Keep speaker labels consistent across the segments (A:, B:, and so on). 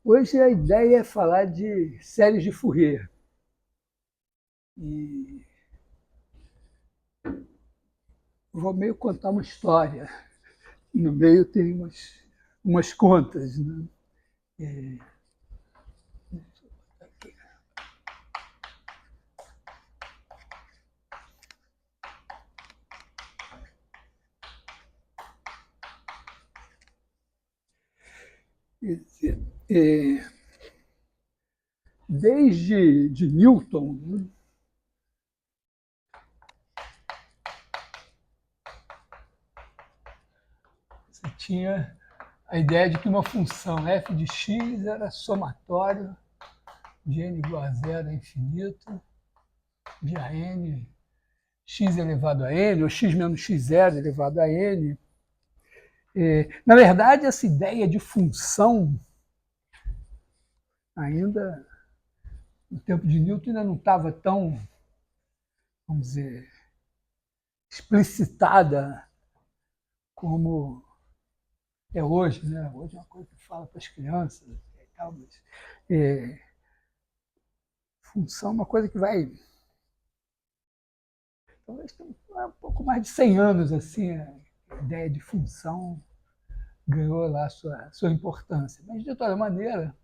A: Hoje a ideia é falar de séries de Fourier. E vou meio contar uma história. No meio tem umas contas. Né? É, desde Newton, né? Você tinha a ideia de que uma função f de x era somatório de n igual a zero a infinito, de a n, x elevado a n, ou x menos x0 elevado a n. Na verdade, essa ideia de função, ainda no tempo de Newton, ainda não estava tão, vamos dizer, explicitada como é hoje. Né? Hoje é uma coisa que fala para as crianças e tal, mas função é uma coisa que vai, talvez tem um pouco mais de 100 anos, assim, a ideia de função ganhou lá sua importância. Mas, de toda maneira,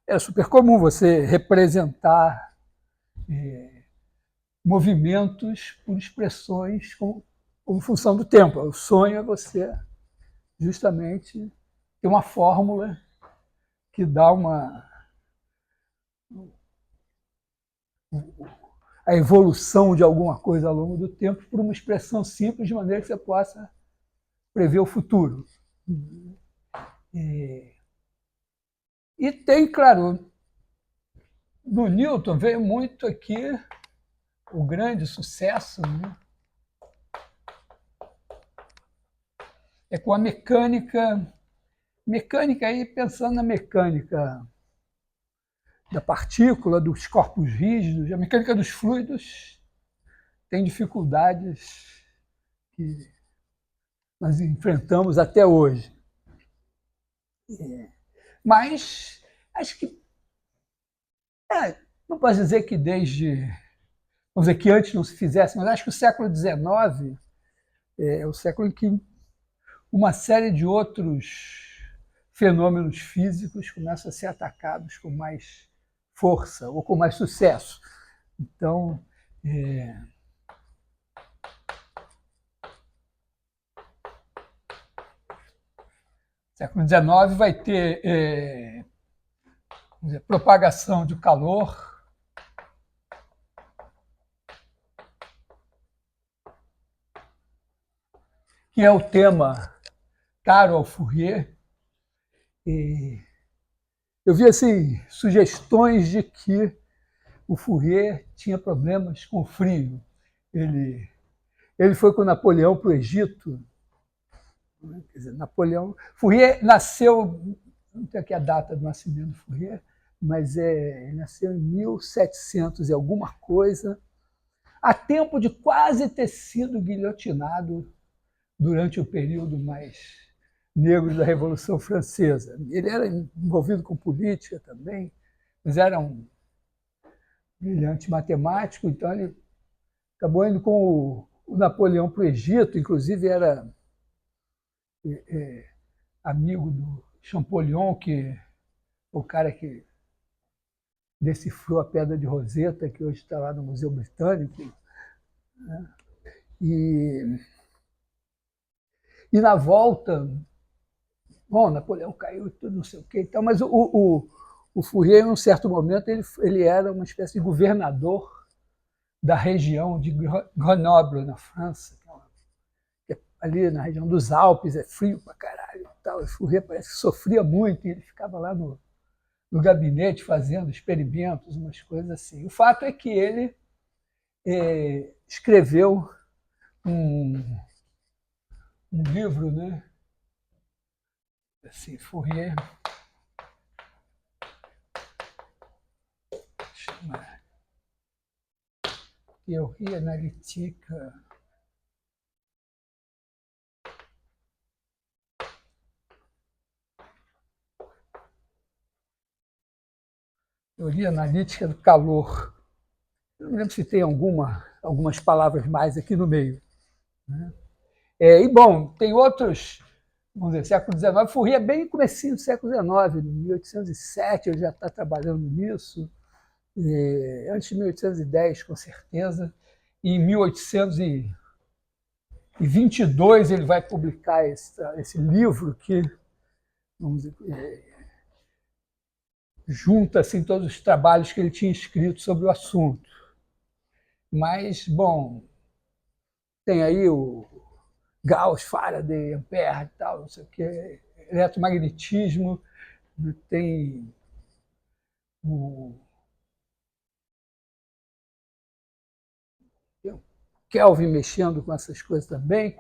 A: era super comum você representar movimentos por expressões como função do tempo. O sonho é você, justamente, ter uma fórmula que dá a evolução de alguma coisa ao longo do tempo por uma expressão simples, de maneira que você possa prever o futuro. E tem, claro, no Newton veio muito aqui o grande sucesso, né? É com a mecânica aí, pensando na mecânica da partícula, dos corpos rígidos, a mecânica dos fluidos tem dificuldades que nós enfrentamos até hoje. Mas acho que não posso dizer que vamos dizer que antes não se fizesse, mas acho que o século XIX é o século em que uma série de outros fenômenos físicos começam a ser atacados com mais força ou com mais sucesso. Então, século XIX vai ter propagação de calor, que é o tema caro ao Fourier. E eu vi assim, sugestões de que o Fourier tinha problemas com o frio. Ele foi com Napoleão para o Egito. Quer dizer, Fourier nasceu, não tenho aqui a data do nascimento do Fourier, mas ele nasceu em 1700 e alguma coisa, a tempo de quase ter sido guilhotinado durante o período mais negro da Revolução Francesa. Ele era envolvido com política também, mas era um brilhante matemático, então ele acabou indo com o Napoleão para o Egito, inclusive era amigo do Champollion, que é o cara que decifrou a Pedra de Roseta, que hoje está lá no Museu Britânico. Né? E na volta, bom, Napoleão caiu e tudo, não sei o quê, então, mas o Fourier, em um certo momento, ele era uma espécie de governador da região de Grenoble, na França, que é ali na região dos Alpes, é frio pra caralho. Tal. O Fourier parece que sofria muito, e ele ficava lá no gabinete fazendo experimentos, umas coisas assim. O fato é que ele escreveu um livro, né? Assim, Fourier, chama Théorie Analytique. teoria analítica do calor. Eu não lembro se tem algumas palavras mais aqui no meio. Né? E, bom, tem outros, vamos dizer, século XIX. Fourier é bem comecinho do século XIX, em 1807 ele já está trabalhando nisso, antes de 1810, com certeza. E em 1822 ele vai publicar esse livro que, vamos dizer, junta assim, todos os trabalhos que ele tinha escrito sobre o assunto. Mas, bom, tem aí o Gauss, Faraday, Ampère e tal, não sei o que, eletromagnetismo, tem o Kelvin mexendo com essas coisas também,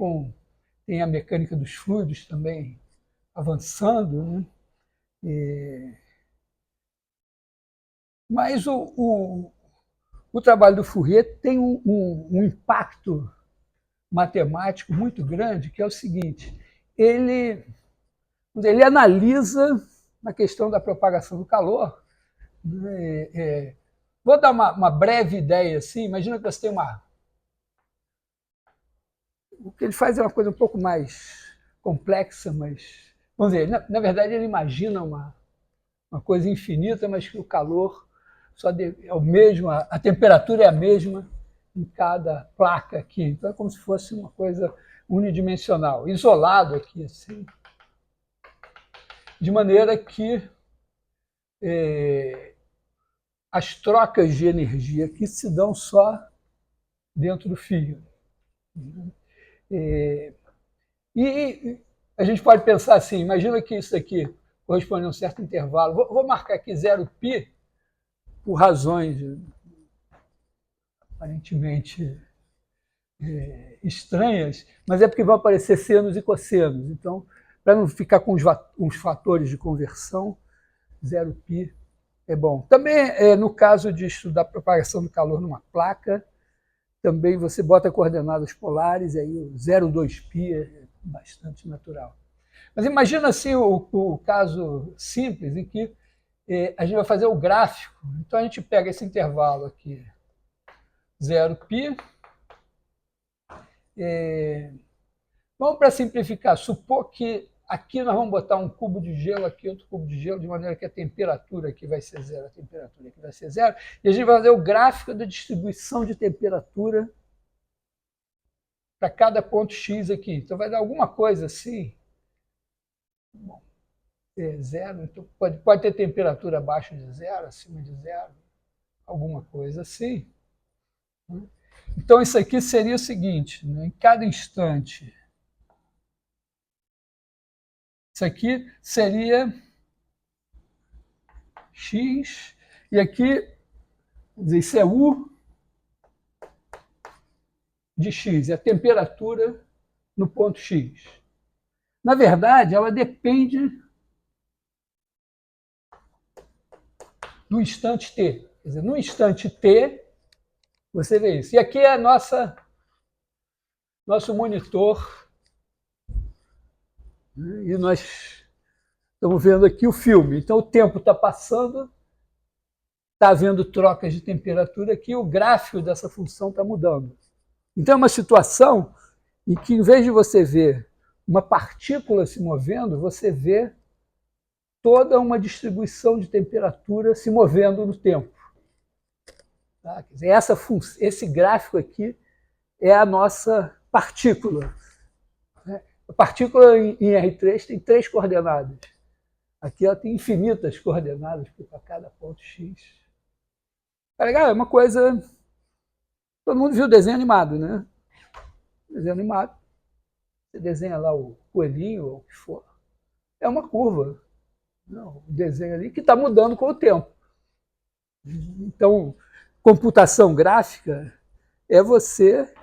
A: tem a mecânica dos fluidos também avançando, né? Mas o trabalho do Fourier tem um impacto matemático muito grande, que é o seguinte: ele analisa a questão da propagação do calor. Vou dar uma breve ideia assim. Imagina que você tem o que ele faz é uma coisa um pouco mais complexa, mas, vamos dizer, na verdade ele imagina uma coisa infinita, mas que o calor é o mesmo, a temperatura é a mesma em cada placa aqui. Então é como se fosse uma coisa unidimensional, isolado aqui, assim. De maneira que as trocas de energia aqui se dão só dentro do fio. E a gente pode pensar assim, imagina que isso aqui corresponde a um certo intervalo. Vou marcar aqui 0π, por razões aparentemente estranhas, mas é porque vão aparecer senos e cossenos. Então, para não ficar com os fatores de conversão, 0π é bom. Também, no caso de estudar a propagação do calor numa placa, também você bota coordenadas polares, e aí o 0,2π é bastante natural. Mas imagina assim o caso simples em que a gente vai fazer o gráfico. Então a gente pega esse intervalo aqui, 0π. Vamos, para simplificar, supor que aqui nós vamos botar um cubo de gelo, aqui outro cubo de gelo, de maneira que a temperatura aqui vai ser zero, a temperatura aqui vai ser zero, e a gente vai fazer o gráfico da distribuição de temperatura para cada ponto X aqui. Então vai dar alguma coisa assim. Bom, zero, então pode ter temperatura abaixo de zero, acima de zero, alguma coisa assim. Então isso aqui seria o seguinte, né? Em cada instante, isso aqui seria X, e aqui, vamos dizer, isso é U de X, é a temperatura no ponto X. Na verdade, ela depende do instante T. Quer dizer, no instante T, você vê isso. E aqui é nosso monitor. E nós estamos vendo aqui o filme. Então, o tempo está passando, está havendo trocas de temperatura aqui, o gráfico dessa função está mudando. Então, é uma situação em que, em vez de você ver uma partícula se movendo, você vê toda uma distribuição de temperatura se movendo no tempo. Tá? Quer dizer, esse gráfico aqui é a nossa partícula. A partícula em R3 tem 3 coordenadas. Aqui ela tem infinitas coordenadas para cada ponto X. É legal, é uma coisa... Todo mundo viu o desenho animado, né? Desenho animado. Você desenha lá o coelhinho ou o que for. É uma curva. Não, o desenho ali que está mudando com o tempo. Então, computação gráfica é você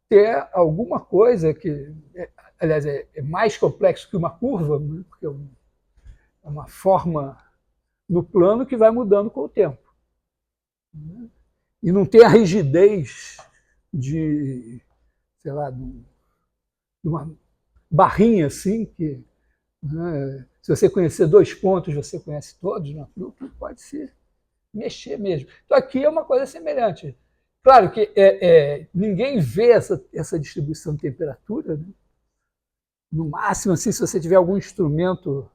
A: ter alguma coisa que, aliás, é mais complexo que uma curva, né? Porque é uma forma no plano que vai mudando com o tempo. E não tem a rigidez de, sei lá, de uma barrinha assim, que né? Se você conhecer 2 pontos, você conhece todos, né? Aquilo pode se mexer mesmo. Então, aqui é uma coisa semelhante. Claro que ninguém vê essa distribuição de temperatura, né? No máximo, assim, se você tiver algum instrumento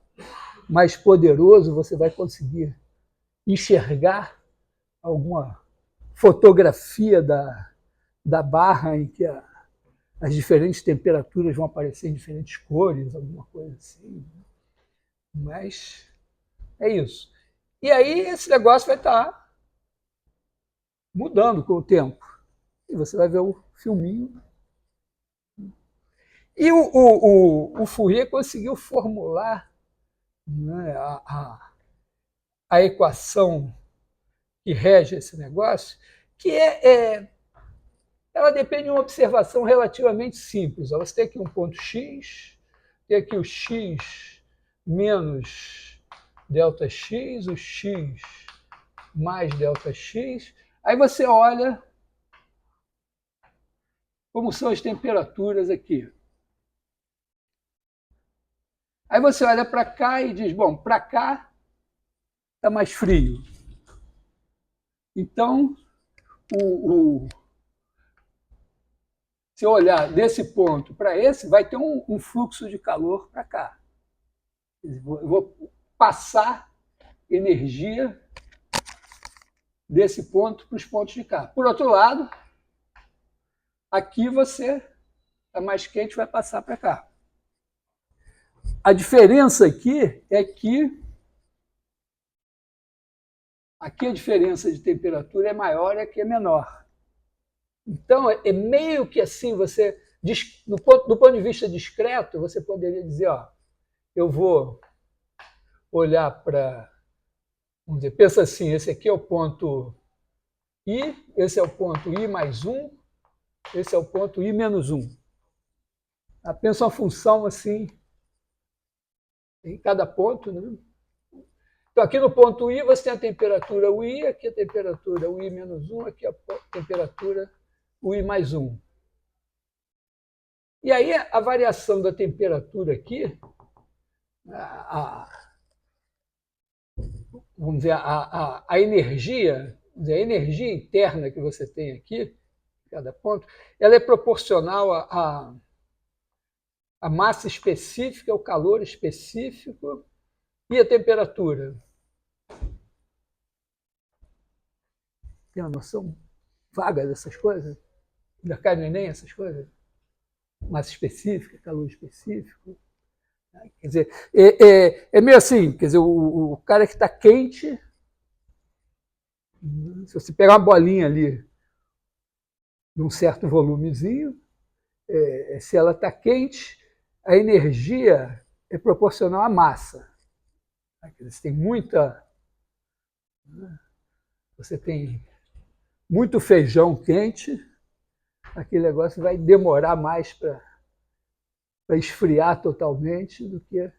A: mais poderoso, você vai conseguir enxergar alguma fotografia da barra em que as diferentes temperaturas vão aparecer em diferentes cores, alguma coisa assim. Mas é isso. E aí esse negócio vai estar mudando com o tempo. E você vai ver o filminho. E o Fourier conseguiu formular, né, a equação que rege esse negócio, que ela depende de uma observação relativamente simples. Você tem aqui um ponto x, tem aqui o x menos ΔX, o x mais ΔX. Aí você olha como são as temperaturas aqui. Aí você olha para cá e diz, bom, para cá está mais frio. Então, se eu olhar desse ponto para esse, vai ter um fluxo de calor para cá. Eu vou passar energia desse ponto para os pontos de cá. Por outro lado, aqui você está mais quente, vai passar para cá. A diferença aqui é que aqui a diferença de temperatura é maior e aqui é menor. Então, é meio que assim, você, do ponto de vista discreto, você poderia dizer, ó, eu vou olhar para, vamos dizer, pensa assim, esse aqui é o ponto I, esse é o ponto I mais 1, esse é o ponto I menos 1. Pensa uma função assim, em cada ponto, né? Então, aqui no ponto I, você tem a temperatura UI, aqui a temperatura UI menos 1, aqui a temperatura UI mais 1. E aí, a variação da temperatura aqui, vamos dizer, a energia, vamos dizer, a energia interna que você tem aqui, cada ponto, ela é proporcional à massa específica, ao calor específico e à temperatura. Tem uma noção vaga dessas coisas? Já cai no Enem essas coisas? Massa específica, calor específico. Quer dizer, é meio assim, quer dizer, o cara que está quente, se você pegar uma bolinha ali de um certo volumezinho, se ela está quente, a energia é proporcional à massa. Quer dizer, você tem muito feijão quente, aquele negócio vai demorar mais para esfriar totalmente do que um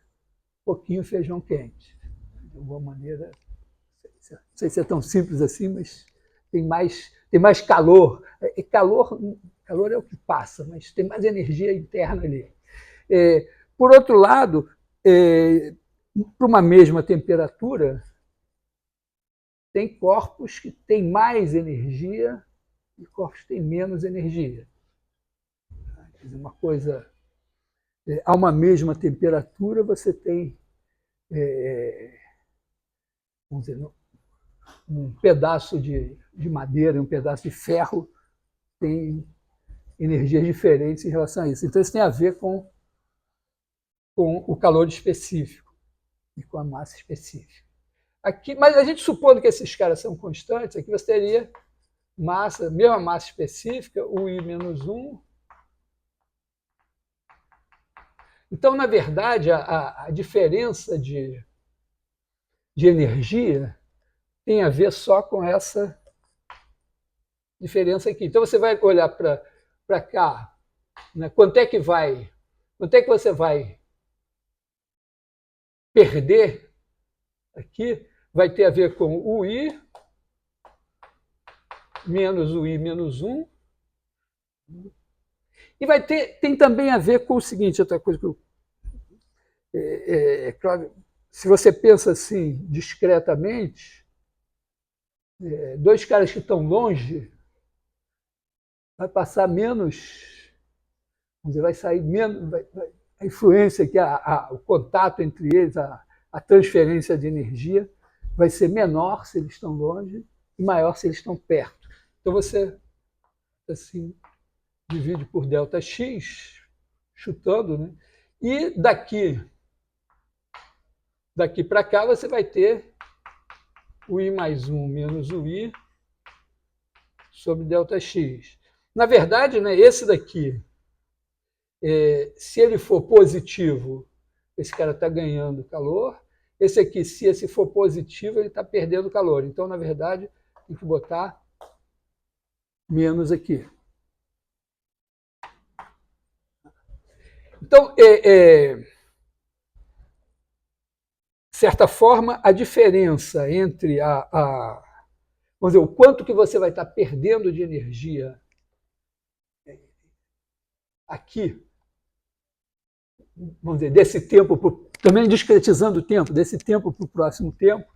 A: pouquinho feijão quente. De alguma maneira, não sei se é tão simples assim, mas tem mais calor. Calor é o que passa, mas tem mais energia interna ali. Por outro lado, para uma mesma temperatura, tem corpos que têm mais energia e corpos que têm menos energia. Quer dizer, uma coisa, a uma mesma temperatura, você tem, vamos dizer, um pedaço de madeira e um pedaço de ferro tem energias diferentes em relação a isso. Então, isso tem a ver com o calor específico e com a massa específica. Aqui, mas a gente supondo que esses caras são constantes, aqui você teria mesma massa específica, o I menos 1. Então, na verdade, a diferença de energia tem a ver só com essa diferença aqui. Então, você vai olhar para cá, né? Quanto é que você vai perder aqui? Vai ter a ver com o I menos o I menos 1. E tem também a ver com o seguinte, outra coisa que Claro, se você pensa assim, discretamente, dois caras que estão longe, vai passar menos, vamos dizer, vai sair menos, a influência, o contato entre eles, a transferência de energia, vai ser menor se eles estão longe e maior se eles estão perto. Então você assim divide por ΔX, chutando, né? E daqui para cá você vai ter o I mais 1 menos o I sobre ΔX. Na verdade, né, esse daqui, se ele for positivo, esse cara está ganhando calor. Esse aqui, se esse for positivo, ele está perdendo calor. Então, na verdade, tem que botar menos aqui. Então, de certa forma, a diferença entre vamos dizer, o quanto que você vai estar perdendo de energia aqui, vamos dizer, desse tempo, também discretizando o tempo, desse tempo para o próximo tempo,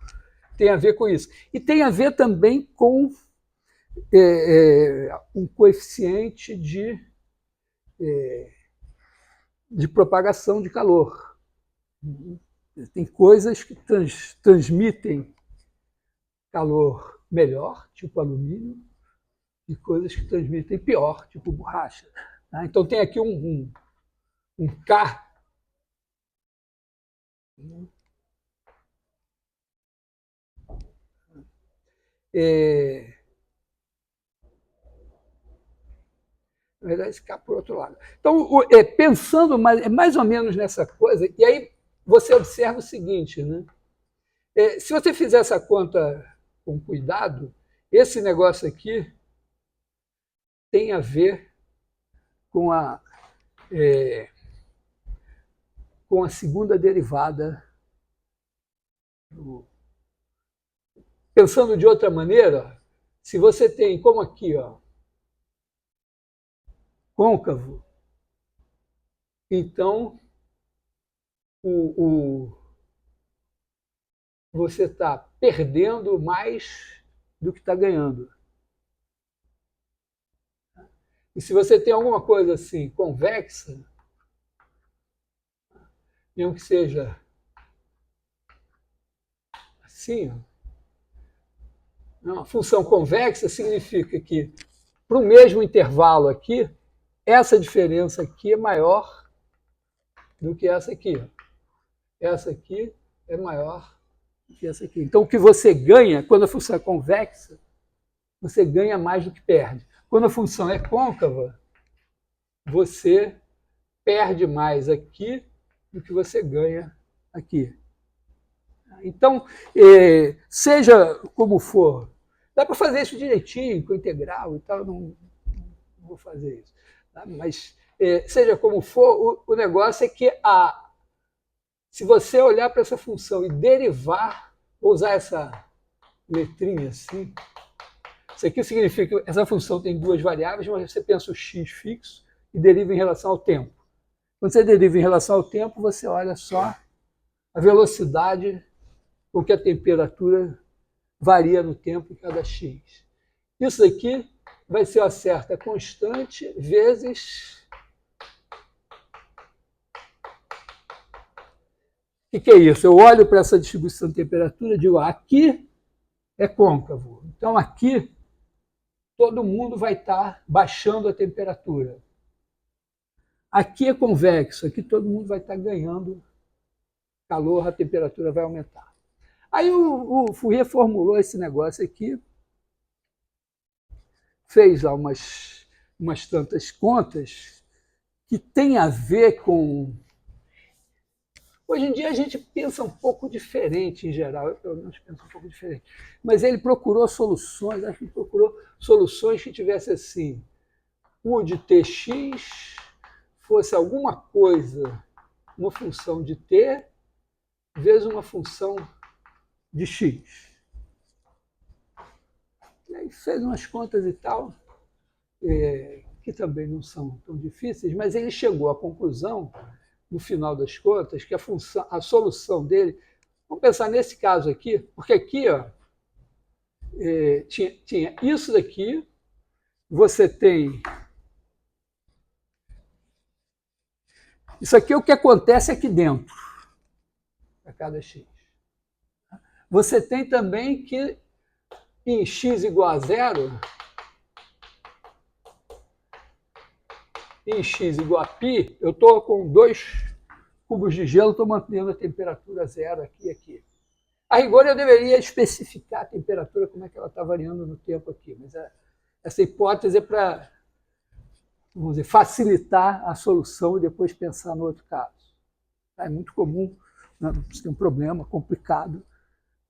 A: tem a ver com isso. E tem a ver também com um coeficiente de propagação de calor. Tem coisas que transmitem calor melhor, tipo alumínio, e coisas que transmitem pior, tipo borracha. Então tem aqui um K. Na verdade, esse K por outro lado. Então, pensando mais ou menos nessa coisa, e aí você observa o seguinte, né? Se você fizer essa conta com cuidado, esse negócio aqui tem a ver com com a segunda derivada. Pensando de outra maneira, se você tem, como aqui, ó, côncavo, então você está perdendo mais do que está ganhando. E se você tem alguma coisa assim, convexa, mesmo que seja assim, uma função convexa significa que, para o mesmo intervalo aqui, essa diferença aqui é maior do que essa aqui. Essa aqui é maior do que essa aqui. Então, o que você ganha, quando a função é convexa, você ganha mais do que perde. Quando a função é côncava, você perde mais aqui do que você ganha aqui. Então, seja como for, dá para fazer isso direitinho, com integral e tal, não vou fazer isso. Tá? Mas, seja como for, o negócio é que se você olhar para essa função e derivar, vou usar essa letrinha assim, isso aqui significa que essa função tem duas variáveis, mas você pensa o x fixo e deriva em relação ao tempo. Quando você deriva em relação ao tempo, você olha só a velocidade com que a temperatura varia no tempo em cada x. Isso aqui vai ser uma certa constante vezes... O que é isso? Eu olho para essa distribuição de temperatura e digo, aqui é côncavo. Então, aqui, todo mundo vai estar baixando a temperatura. Aqui é convexo, aqui todo mundo vai estar ganhando calor, a temperatura vai aumentar. Aí o Fourier formulou esse negócio aqui, fez lá umas tantas contas que tem a ver com... Hoje em dia a gente pensa um pouco diferente em geral, eu pelo menos penso um pouco diferente. Mas ele procurou soluções, acho que ele procurou soluções que tivessem assim, U de Tx fosse alguma coisa, uma função de T, vezes uma função de X. E aí fez umas contas e tal, que também não são tão difíceis, mas ele chegou à conclusão no final das contas, que a solução dele, vamos pensar nesse caso aqui, porque aqui ó, tinha isso daqui, você tem... Isso aqui é o que acontece aqui dentro, a cada x. Você tem também que em x igual a zero, em x igual a π, eu estou com 2 cubos de gelo, estou mantendo a temperatura zero aqui e aqui. A rigor, eu deveria especificar a temperatura, como é que ela está variando no tempo aqui, mas essa hipótese é para, vamos dizer, facilitar a solução e depois pensar no outro caso. É muito comum, né? Você tem um problema complicado,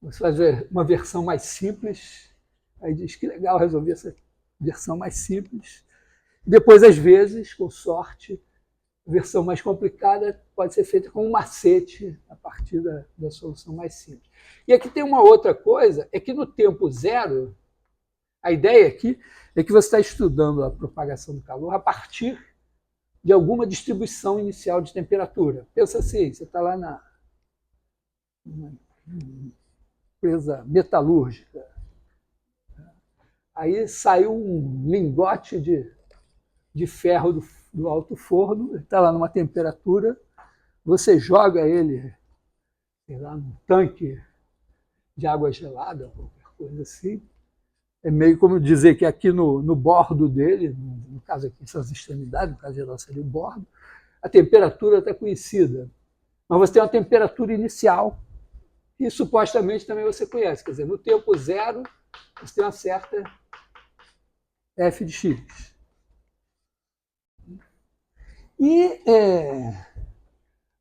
A: você faz uma versão mais simples, aí diz que legal resolver essa versão mais simples. Depois, às vezes, com sorte, a versão mais complicada pode ser feita com um macete a partir da solução mais simples. E aqui tem uma outra coisa, é que no tempo zero, a ideia aqui é que você está estudando a propagação do calor a partir de alguma distribuição inicial de temperatura. Pensa assim, você está lá na empresa metalúrgica, aí saiu um lingote de ferro do alto forno, ele está lá numa temperatura, você joga ele, sei lá, num tanque de água gelada, qualquer coisa assim. É meio como dizer que aqui no bordo dele, no caso aqui essas extremidades, no caso geral seria o bordo, a temperatura está conhecida. Mas você tem uma temperatura inicial, que supostamente também você conhece. Quer dizer, no tempo zero, você tem uma certa f de x. E,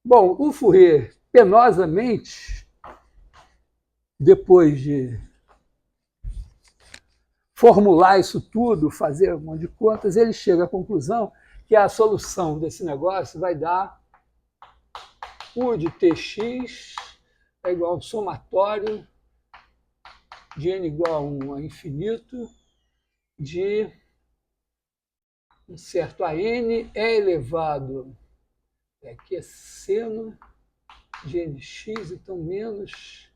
A: bom, o Fourier, penosamente, depois de formular isso tudo, fazer um monte de contas, ele chega à conclusão que a solução desse negócio vai dar U de tx é igual ao somatório de n igual a 1 a infinito de um certo a n é elevado, aqui é seno de nx, então menos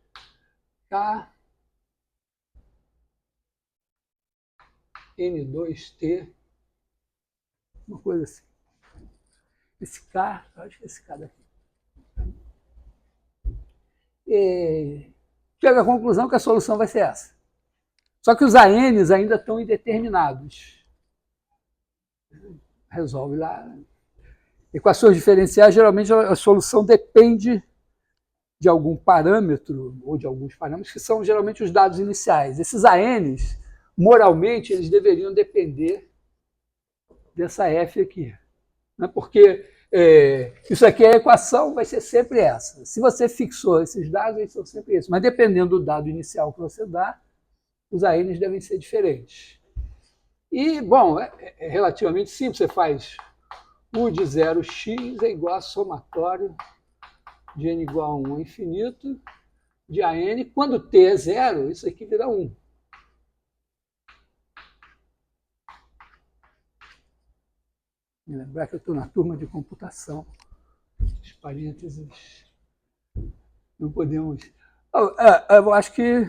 A: k n2t, uma coisa assim. Esse k, acho que esse k daqui. Chega à conclusão que a solução vai ser essa. Só que os ANs ainda estão indeterminados. Resolve lá. Equações diferenciais, geralmente a solução depende de algum parâmetro, ou de alguns parâmetros, que são geralmente os dados iniciais. Esses ANs, moralmente, eles deveriam depender dessa F aqui. Né? Porque isso aqui é a equação, vai ser sempre essa. Se você fixou esses dados, eles são sempre esses. Mas dependendo do dado inicial que você dá, os ANs devem ser diferentes. E, bom, é relativamente simples. Você faz U de 0x é igual a somatório de n igual a 1 a infinito de AN. Quando t é zero, isso aqui vira 1. Me lembrar que eu estou na turma de computação. Os parênteses não podemos... Eu acho que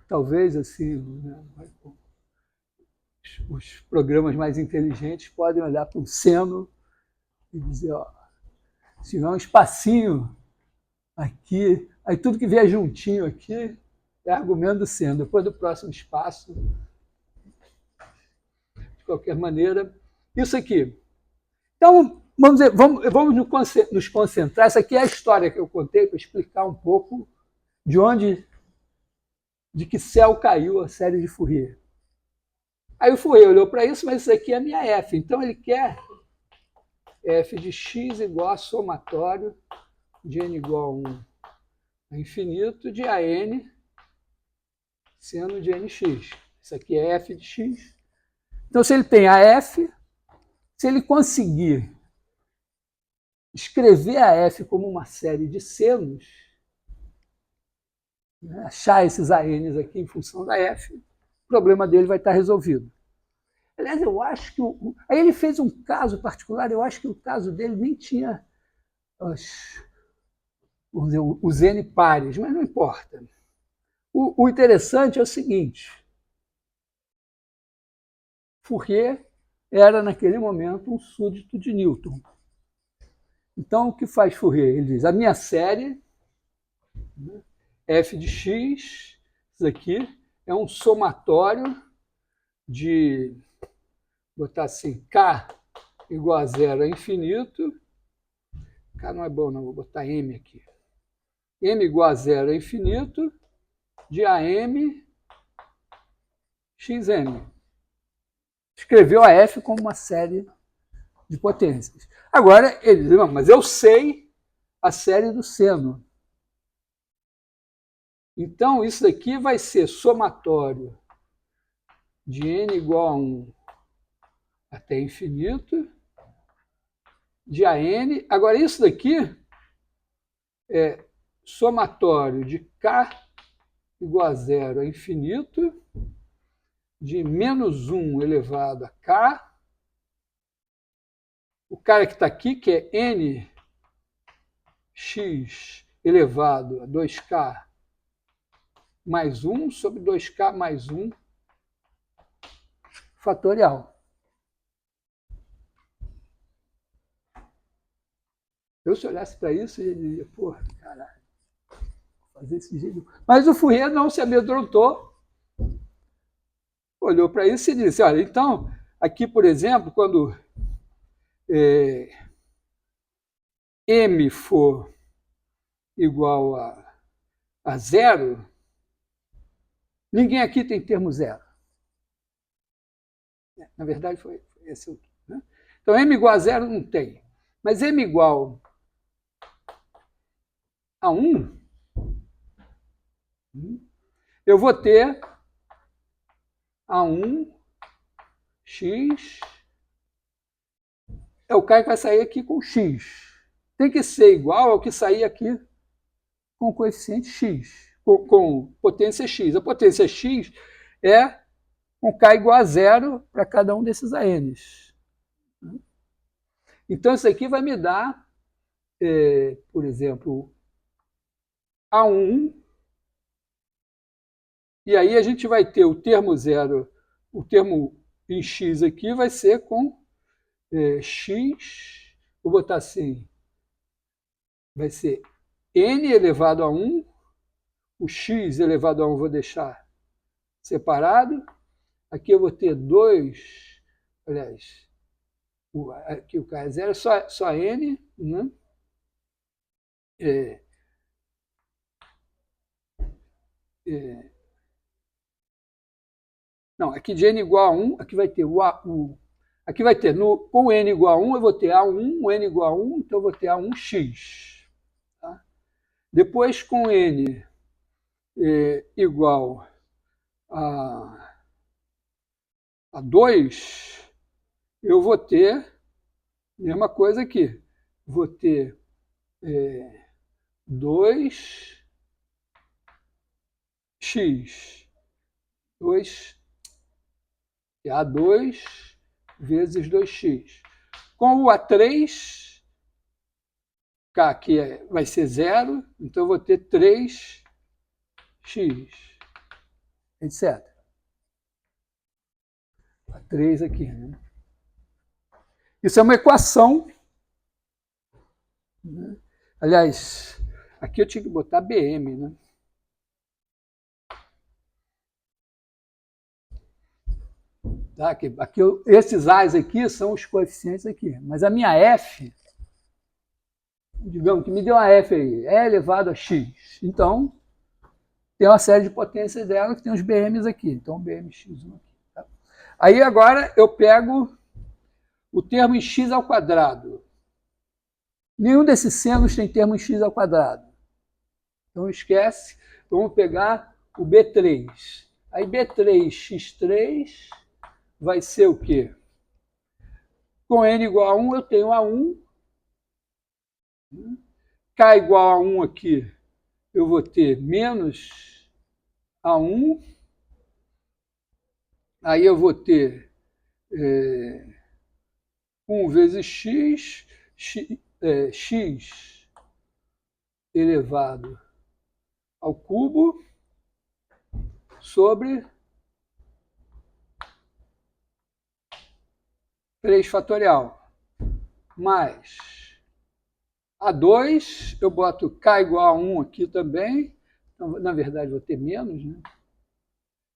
A: talvez assim, né, os programas mais inteligentes podem olhar para o seno e dizer, ó, se tiver um espacinho aqui, aí tudo que vier juntinho aqui é argumento do seno. Depois do próximo espaço, de qualquer maneira, isso aqui. Então, vamos nos concentrar. Essa aqui é a história que eu contei para explicar um pouco de que céu caiu a série de Fourier. Aí o Fourier olhou para isso, mas isso aqui é a minha F. Então ele quer f de x igual a somatório de n igual a 1 a infinito de AN seno de nx. Isso aqui é f de x. Então, se ele tem a f, se ele conseguir escrever a f como uma série de senos, achar esses ANs aqui em função da f, o problema dele vai estar resolvido. Aliás, eu acho que... Aí ele fez um caso particular, eu acho que o caso dele nem tinha os N pares, mas não importa. O interessante é o seguinte, Fourier era, naquele momento, um súdito de Newton. Então, o que faz Fourier? Ele diz, a minha série, f de x, isso aqui, é um somatório de, botar assim, k igual a zero a infinito, k não é bom não, vou botar m aqui, m igual a zero a infinito, de AM xm. Escreveu a f como uma série de potências. Agora, ele diz, mas eu sei a série do seno. Então, isso daqui vai ser somatório de n igual a 1 até infinito, de AN. Agora, isso daqui é somatório de K igual a zero a infinito, de menos 1 elevado a K. O cara que está aqui, que é nx elevado a 2K mais 1 sobre 2K mais 1 fatorial. Eu, se olhasse para isso, eu diria, pô, caralho, vou fazer esse jeito. Mas o Fourier não se amedrontou, olhou para isso e disse, olha, então, aqui, por exemplo, quando m for igual a zero, ninguém aqui tem termo zero. Na verdade, foi esse aqui. Né? Então, m igual a zero não tem. Mas m igual a 1, eu vou ter A1, x, é o cara que vai sair aqui com x. Tem que ser igual ao que sair aqui com coeficiente x, com potência x. A potência x é com k igual a zero para cada um desses ANs. Então, isso aqui vai me dar, por exemplo, A1, e aí a gente vai ter o termo zero, o termo em x aqui vai ser com x, vou botar assim, vai ser n elevado a 1, o x elevado a 1 vou deixar separado, aqui eu vou ter 2, aliás, aqui o k é zero, só n, né? Não, aqui de n igual a 1, aqui vai ter aqui vai ter, com n igual a 1, eu vou ter A1, o n igual a 1, então eu vou ter A1x. Tá? Depois, com n igual a 2, eu vou ter a mesma coisa aqui. Vou ter 2x, 2, A2 vezes 2x. Com o A3, K aqui vai ser zero, então eu vou ter 3x, etc. A3 aqui. Né? Isso é uma equação. Né? Aliás, aqui eu tinha que botar BM, né? Tá? Aqui, esses A's aqui são os coeficientes aqui. Mas a minha F, digamos que me deu uma F aí, é elevado a x. Então, tem uma série de potências dela que tem os BMs aqui. Então, BMx1 aqui. Tá? Aí, agora, eu pego o termo em x ao quadrado. Nenhum desses senos tem termo em x ao quadrado. Então, esquece. Vamos pegar o B3. Aí, B3x3 vai ser o quê? Com n igual a 1, eu tenho A1. K igual a 1 aqui, eu vou ter menos A1. Aí eu vou ter 1 vezes x elevado ao cubo sobre 3 fatorial, mais A2, eu boto K igual a 1 aqui também, então, na verdade vou ter menos, né?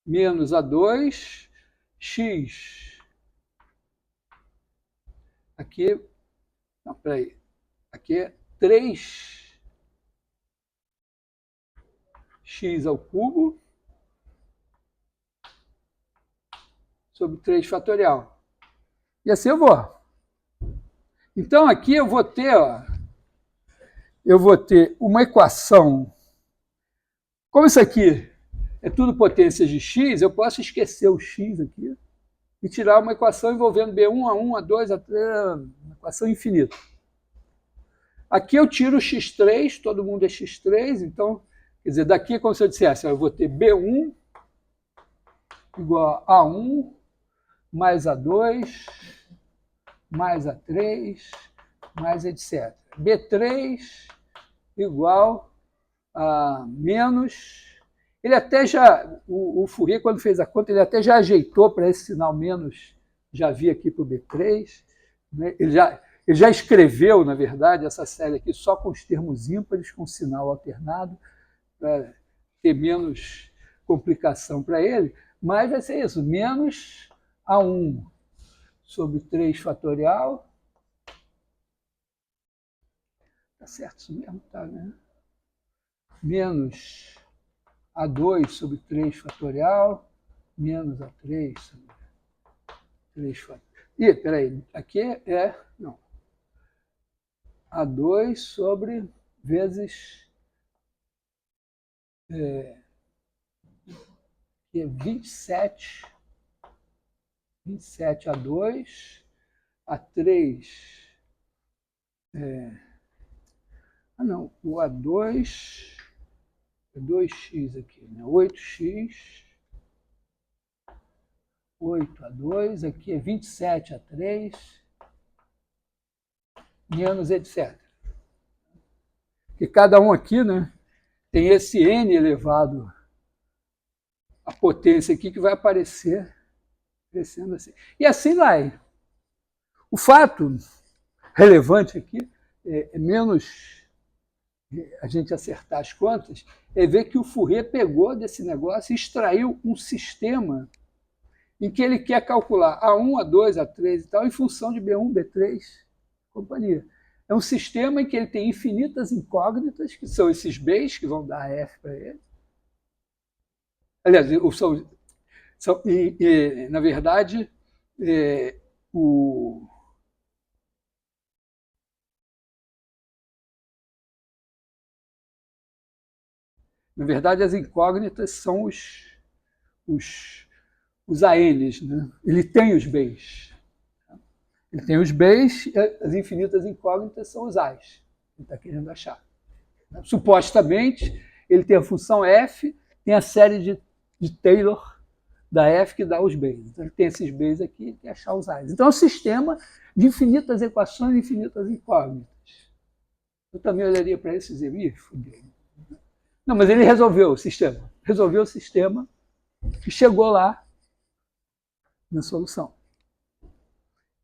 A: Menos A2, x, aqui, não, peraí, aqui é 3x ao cubo sobre 3 fatorial. E assim eu vou. Então aqui eu vou ter uma equação. Como isso aqui é tudo potências de x, eu posso esquecer o x aqui e tirar uma equação envolvendo B1, A1, A2, A3, uma equação infinita. Aqui eu tiro o x3, todo mundo é x3, então, quer dizer, daqui, como se eu dissesse, eu vou ter B1 igual a A1 mais A2 mais A3 mais etc. B3 igual a menos... Ele até já, o Fourier, quando fez a conta, ele até já ajeitou para esse sinal menos, já vi aqui para o B3, né? Ele já escreveu, na verdade, essa série aqui só com os termos ímpares, com sinal alternado, para ter menos complicação para ele, mas vai ser isso, menos A1 sobre 3 fatorial. Tá certo isso mesmo? Tá, né? Menos A2 sobre 3 fatorial, menos A3 sobre 3 fatorial. Ih, peraí, aqui não. A2 sobre vezes... aqui é 27 A2, A3... não, o A2... 2x aqui, né? 8x, 8A2, aqui é 27A3, menos etc. Porque cada um aqui, né, tem esse n elevado à potência aqui que vai aparecer crescendo assim. E assim vai. O fato relevante aqui é menos a gente acertar as contas, é ver que o Fourier pegou desse negócio e extraiu um sistema em que ele quer calcular A1, A2, A3 e tal, em função de B1, B3, companhia. É um sistema em que ele tem infinitas incógnitas, que são esses Bs, que vão dar F para ele. Aliás, na verdade, na verdade, as incógnitas são os ANs, né? Ele tem os Bs. Ele tem os Bs, as infinitas incógnitas são os As. Ele está querendo achar. Supostamente, ele tem a função f, tem a série de Taylor da f que dá os Bs. Então, ele tem esses Bs aqui e quer achar os As. Então, é um sistema de infinitas equações e infinitas incógnitas. Eu também olharia para isso e dizer, fudeu. Não, mas ele resolveu o sistema. Resolveu o sistema e chegou lá na solução.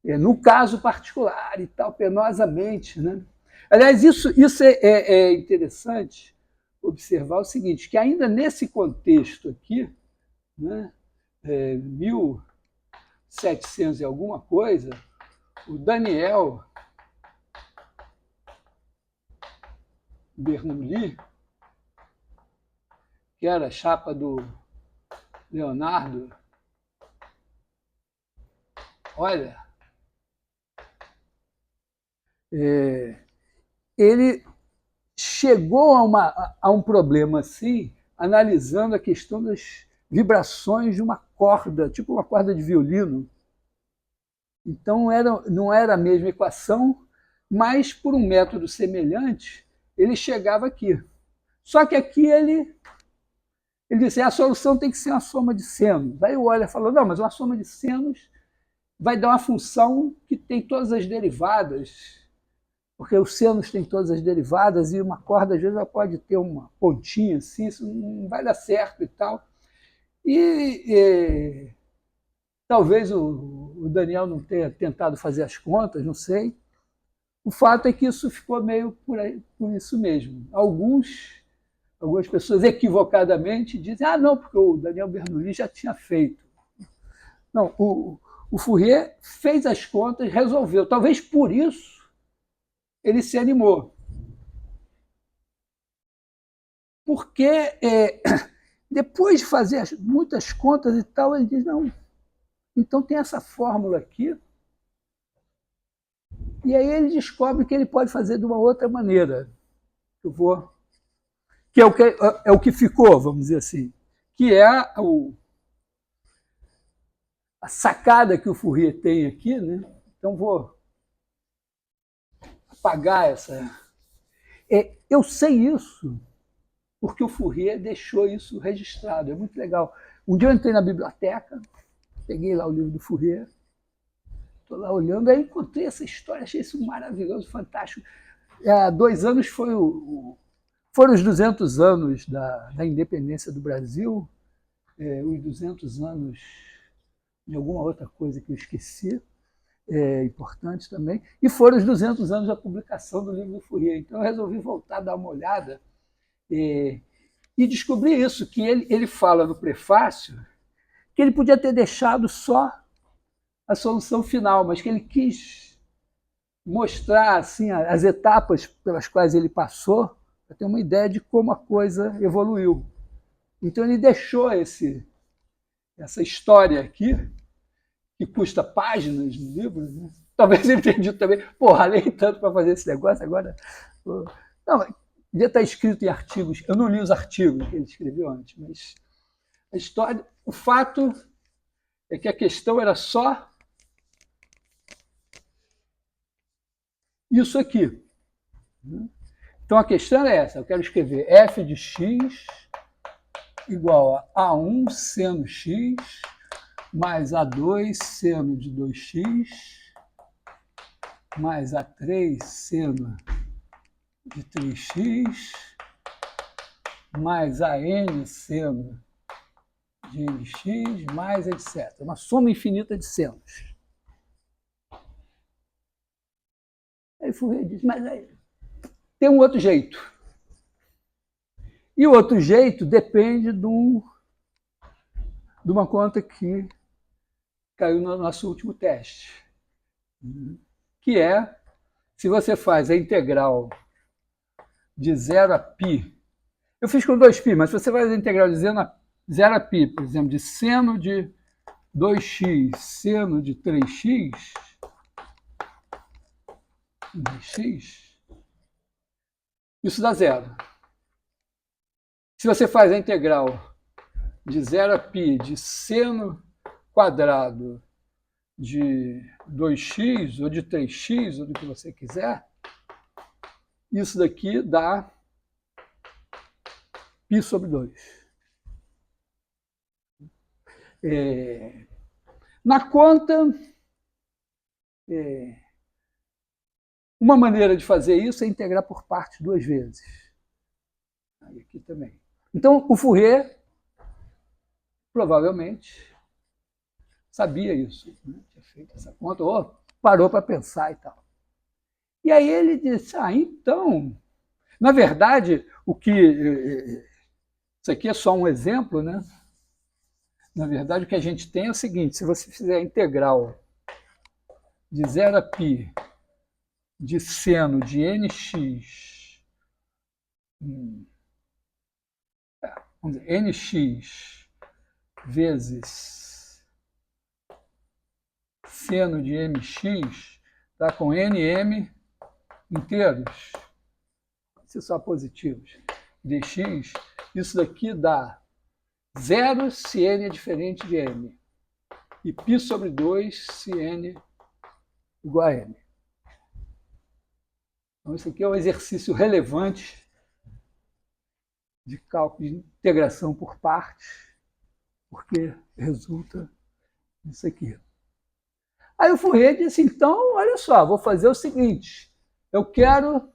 A: No caso particular e tal, penosamente, né? Aliás, isso é interessante observar o seguinte, que ainda nesse contexto aqui, né, 1700 e alguma coisa, o Daniel Bernoulli, que era a chapa do Leonardo, olha, ele chegou a um problema assim, analisando a questão das vibrações de uma corda, tipo uma corda de violino. Então, não era a mesma equação, mas por um método semelhante, ele chegava aqui. Só que aqui ele disse, a solução tem que ser uma soma de senos. Aí o Euler falou, não, mas uma soma de senos vai dar uma função que tem todas as derivadas, porque os senos têm todas as derivadas e uma corda, às vezes, ela pode ter uma pontinha assim, isso não vai dar certo e tal. E talvez o Daniel não tenha tentado fazer as contas, não sei. O fato é que isso ficou meio por isso mesmo. Algumas pessoas equivocadamente dizem, não, porque o Daniel Bernoulli já tinha feito. Não, o Fourier fez as contas, resolveu. Talvez por isso ele se animou. Porque depois de fazer muitas contas e tal, ele diz, não, então tem essa fórmula aqui, e aí ele descobre que ele pode fazer de uma outra maneira. Que é o que ficou, vamos dizer assim, que é a sacada que o Fourier tem aqui, né? Então vou apagar essa. Eu sei isso porque o Fourier deixou isso registrado, é muito legal. Um dia eu entrei na biblioteca, peguei lá o livro do Fourier, estou lá olhando, aí encontrei essa história, achei isso maravilhoso, fantástico. Há 2 anos foram os 200 anos da independência do Brasil, os 200 anos de alguma outra coisa que eu esqueci, importante também, e foram os 200 anos da publicação do livro do Fourier. Então eu resolvi voltar a dar uma olhada e descobri isso, que ele fala no prefácio que ele podia ter deixado só a solução final, mas que ele quis mostrar assim, as etapas pelas quais ele passou, para ter uma ideia de como a coisa evoluiu. Então ele deixou essa história aqui, que custa páginas no livro, né? Talvez ele tenha dito também, ralei tanto para fazer esse negócio, agora... Não, devia estar escrito em artigos, eu não li os artigos que ele escreveu antes, mas a história, o fato é que a questão era só isso aqui. Então a questão é essa, eu quero escrever f de x igual a A1 seno x mais A2 seno de 2x mais A3 seno de 3x mais AN seno de nx mais etc. Uma soma infinita de senos. Aí Fourier diz, mas aí, tem um outro jeito. E o outro jeito depende de uma conta que caiu no nosso último teste, que é, se você faz a integral de 0 a π, eu fiz com 2π, mas se você faz a integral de 0 a π, por exemplo, de seno de 2x, seno de 3x, isso dá zero. Se você faz a integral de 0 a π de seno quadrado de 2x ou de 3x, ou do que você quiser, isso daqui dá π sobre 2. Na conta, uma maneira de fazer isso é integrar por partes 2 vezes. Aí aqui também. Então, o Fourier provavelmente sabia isso, né? Tinha feito essa conta, ou parou para pensar e tal. E aí ele disse, então, na verdade, isso aqui é só um exemplo, né? Na verdade, o que a gente tem é o seguinte, se você fizer a integral de 0 a π de seno de nx, vamos dizer, nx vezes seno de mx, dá com nm inteiros, se só positivos, dx, isso daqui dá 0 se n é diferente de m, e π sobre 2 se n igual a m. Então, isso aqui é um exercício relevante de cálculo de integração por partes, porque resulta nisso aqui. Aí o Fourier disse, então, olha só, vou fazer o seguinte, eu quero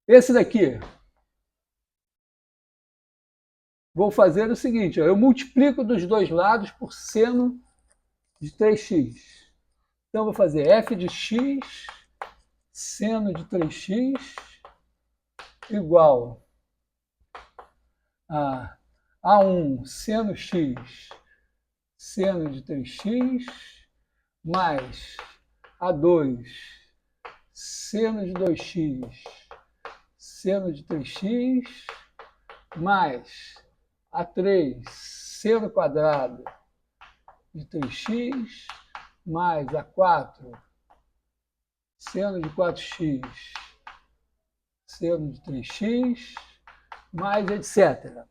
A: esse daqui. Vou fazer o seguinte, eu multiplico dos dois lados por seno de 3x. Então, vou fazer f de x, seno de 3x, igual a A1 seno x, seno de 3x, mais A2 seno de 2x, seno de 3x, mais A3 seno quadrado de 3x, mais A4 seno de 4x, seno de 3x, mais etc.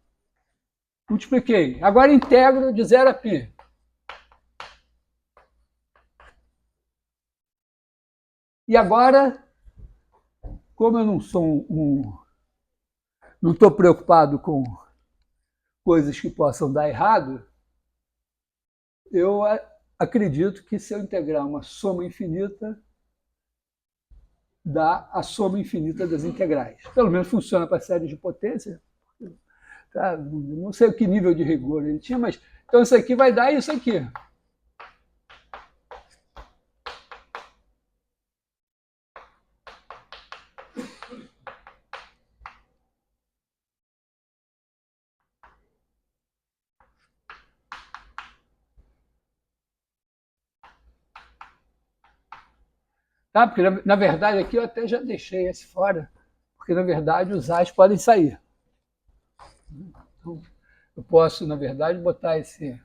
A: Multipliquei. Agora integro de 0 a π. E agora, como eu não sou não estou preocupado com coisas que possam dar errado, eu acredito que se eu integrar uma soma infinita, dá a soma infinita das integrais. Pelo menos funciona para séries de potência. Tá? Não sei que nível de rigor ele tinha, mas então isso aqui vai dar isso aqui. Tá? Porque, na verdade, aqui eu até já deixei esse fora, porque, na verdade, os A's podem sair. Então, eu posso, na verdade, botar esse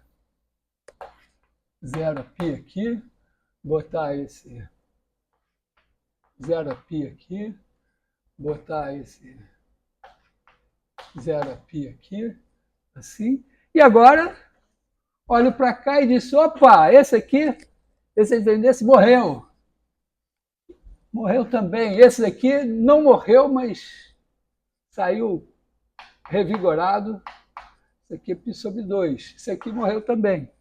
A: 0 a π aqui, botar esse 0 a π aqui, botar esse 0 a π aqui, assim. E agora, olho para cá e disse, opa, esse aqui, esse morreu. Morreu também. Esse daqui não morreu, mas saiu revigorado. Esse aqui é π sobre 2. Esse aqui morreu também.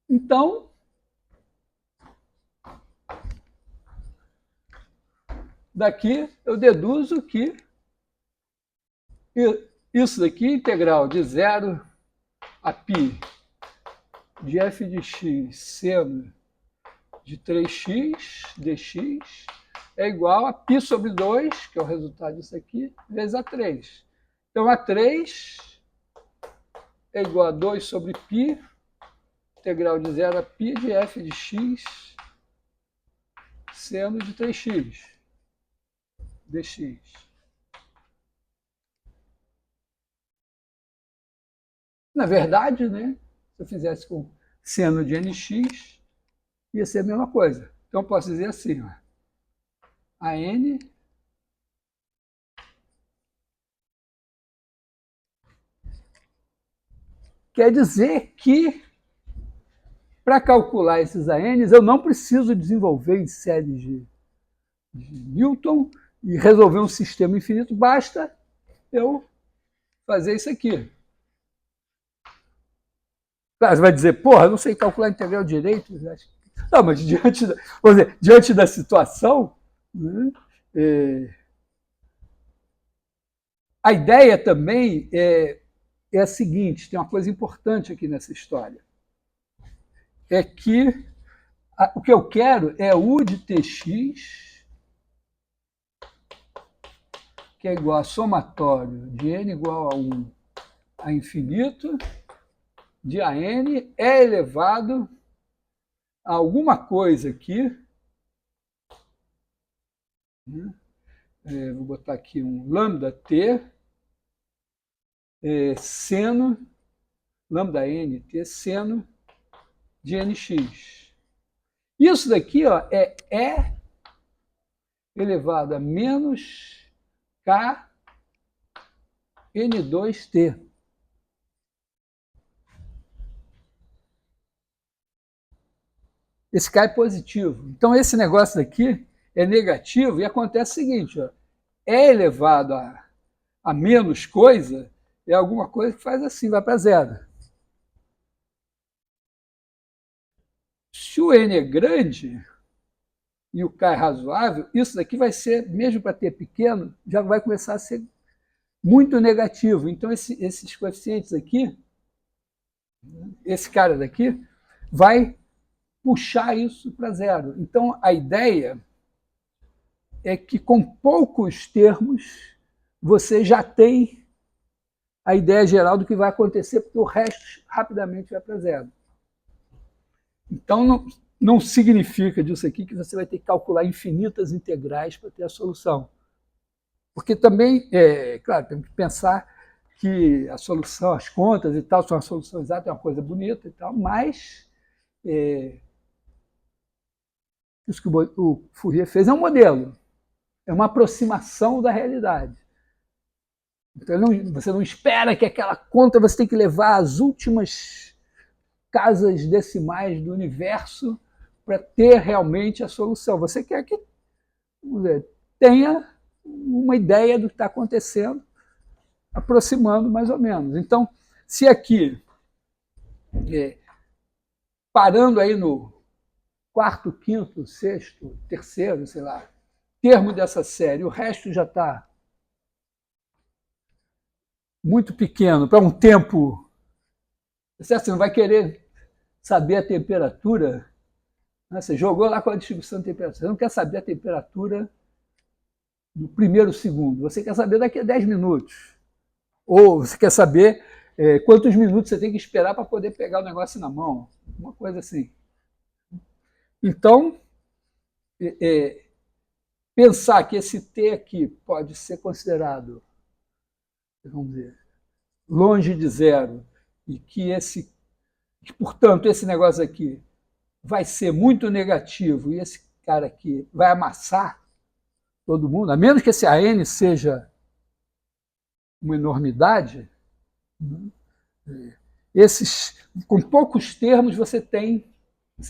A: Então, daqui eu deduzo que isso daqui é integral de 0 a π de f de x seno de 3x dx é igual a π sobre 2, que é o resultado disso aqui, vezes A3. Então, A3 é igual a 2 sobre π, integral de 0 a π de f de x seno de 3x dx. Na verdade, né, se eu fizesse com seno de nx, ia ser a mesma coisa. Então, eu posso dizer assim, ó, a n quer dizer que, para calcular esses ANs, eu não preciso desenvolver em séries de Newton e resolver um sistema infinito, basta eu fazer isso aqui. Claro, você vai dizer, porra, eu não sei calcular integral direito. Não, mas diante da situação, né, a ideia também é a seguinte, tem uma coisa importante aqui nessa história, é que o que eu quero é U de Tx, que é igual a somatório de n igual a 1 a infinito, de a n é elevado a alguma coisa aqui, né? Vou botar aqui um lambda t, seno, lambda n t, seno de nx. Isso daqui, ó, é E elevado a menos k n2t. Esse k é positivo. Então, esse negócio daqui é negativo e acontece o seguinte, ó, E elevado a menos coisa é alguma coisa que faz assim, vai para zero. Se Se o n é grande e o k é razoável, isso daqui vai ser, mesmo para t pequeno, já vai começar a ser muito negativo. Então, esses coeficientes aqui, esse cara daqui, vai puxar isso para zero. Então, a ideia é que com poucos termos você já tem a ideia geral do que vai acontecer, porque o resto rapidamente vai para zero. Então, não significa disso aqui que você vai ter que calcular infinitas integrais para ter a solução. Porque também, claro, temos que pensar que a solução, as contas e tal, são uma solução exata, é uma coisa bonita e tal, mas isso que o Fourier fez é um modelo, é uma aproximação da realidade. Então, você não espera que aquela conta você tem que levar às últimas casas decimais do universo para ter realmente a solução. Você quer que tenha uma ideia do que está acontecendo, aproximando mais ou menos. Então, se aqui, parando aí no quarto, quinto, sexto, terceiro, sei lá, termo dessa série, o resto já está muito pequeno, para um tempo. Você não vai querer saber a temperatura, né? Você jogou lá com a distribuição de temperatura, você não quer saber a temperatura no primeiro segundo, você quer saber daqui a 10 minutos. Ou você quer saber quantos minutos você tem que esperar para poder pegar o negócio na mão, uma coisa assim. Então, pensar que esse T aqui pode ser considerado, vamos dizer, longe de zero, e que portanto, esse negócio aqui vai ser muito negativo e esse cara aqui vai amassar todo mundo, a menos que esse AN seja uma enormidade, com poucos termos você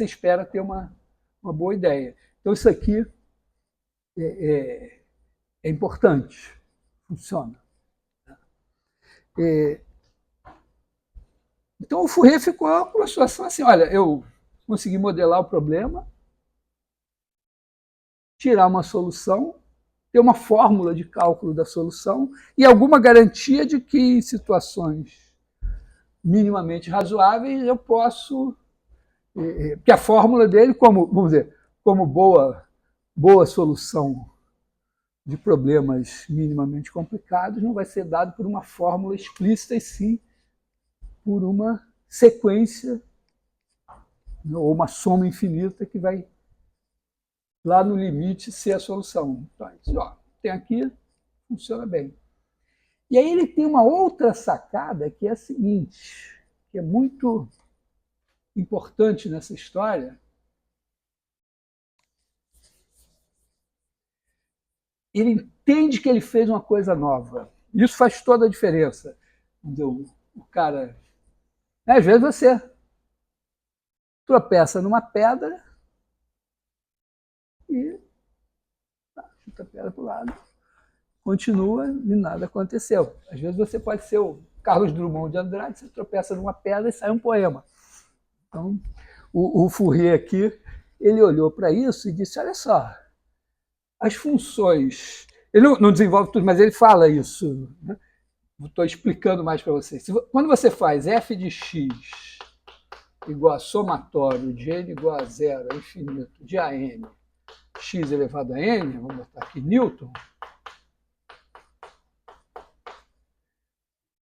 A: espera ter uma boa ideia. Então isso aqui é importante, funciona. Então o Fourier ficou com uma situação assim, olha, eu consegui modelar o problema, tirar uma solução, ter uma fórmula de cálculo da solução e alguma garantia de que em situações minimamente razoáveis eu posso... Porque a fórmula dele, vamos dizer, como boa solução de problemas minimamente complicados, não vai ser dado por uma fórmula explícita, e sim por uma sequência ou uma soma infinita que vai lá no limite ser a solução. Então, tem aqui, funciona bem. E aí ele tem uma outra sacada que é a seguinte, que é muito importante nessa história. Ele entende que ele fez uma coisa nova. Isso faz toda a diferença. O cara... Às vezes você tropeça numa pedra e chuta a pedra para o lado, continua e nada aconteceu. Às vezes você pode ser o Carlos Drummond de Andrade, você tropeça numa pedra e sai um poema. Então, o Fourier aqui, ele olhou para isso e disse, olha só, as funções... Ele não desenvolve tudo, mas ele fala isso, né? Estou explicando mais para vocês. Quando você faz f de x igual a somatório de n igual a zero, a infinito, de an, x elevado a n, vamos botar aqui Newton,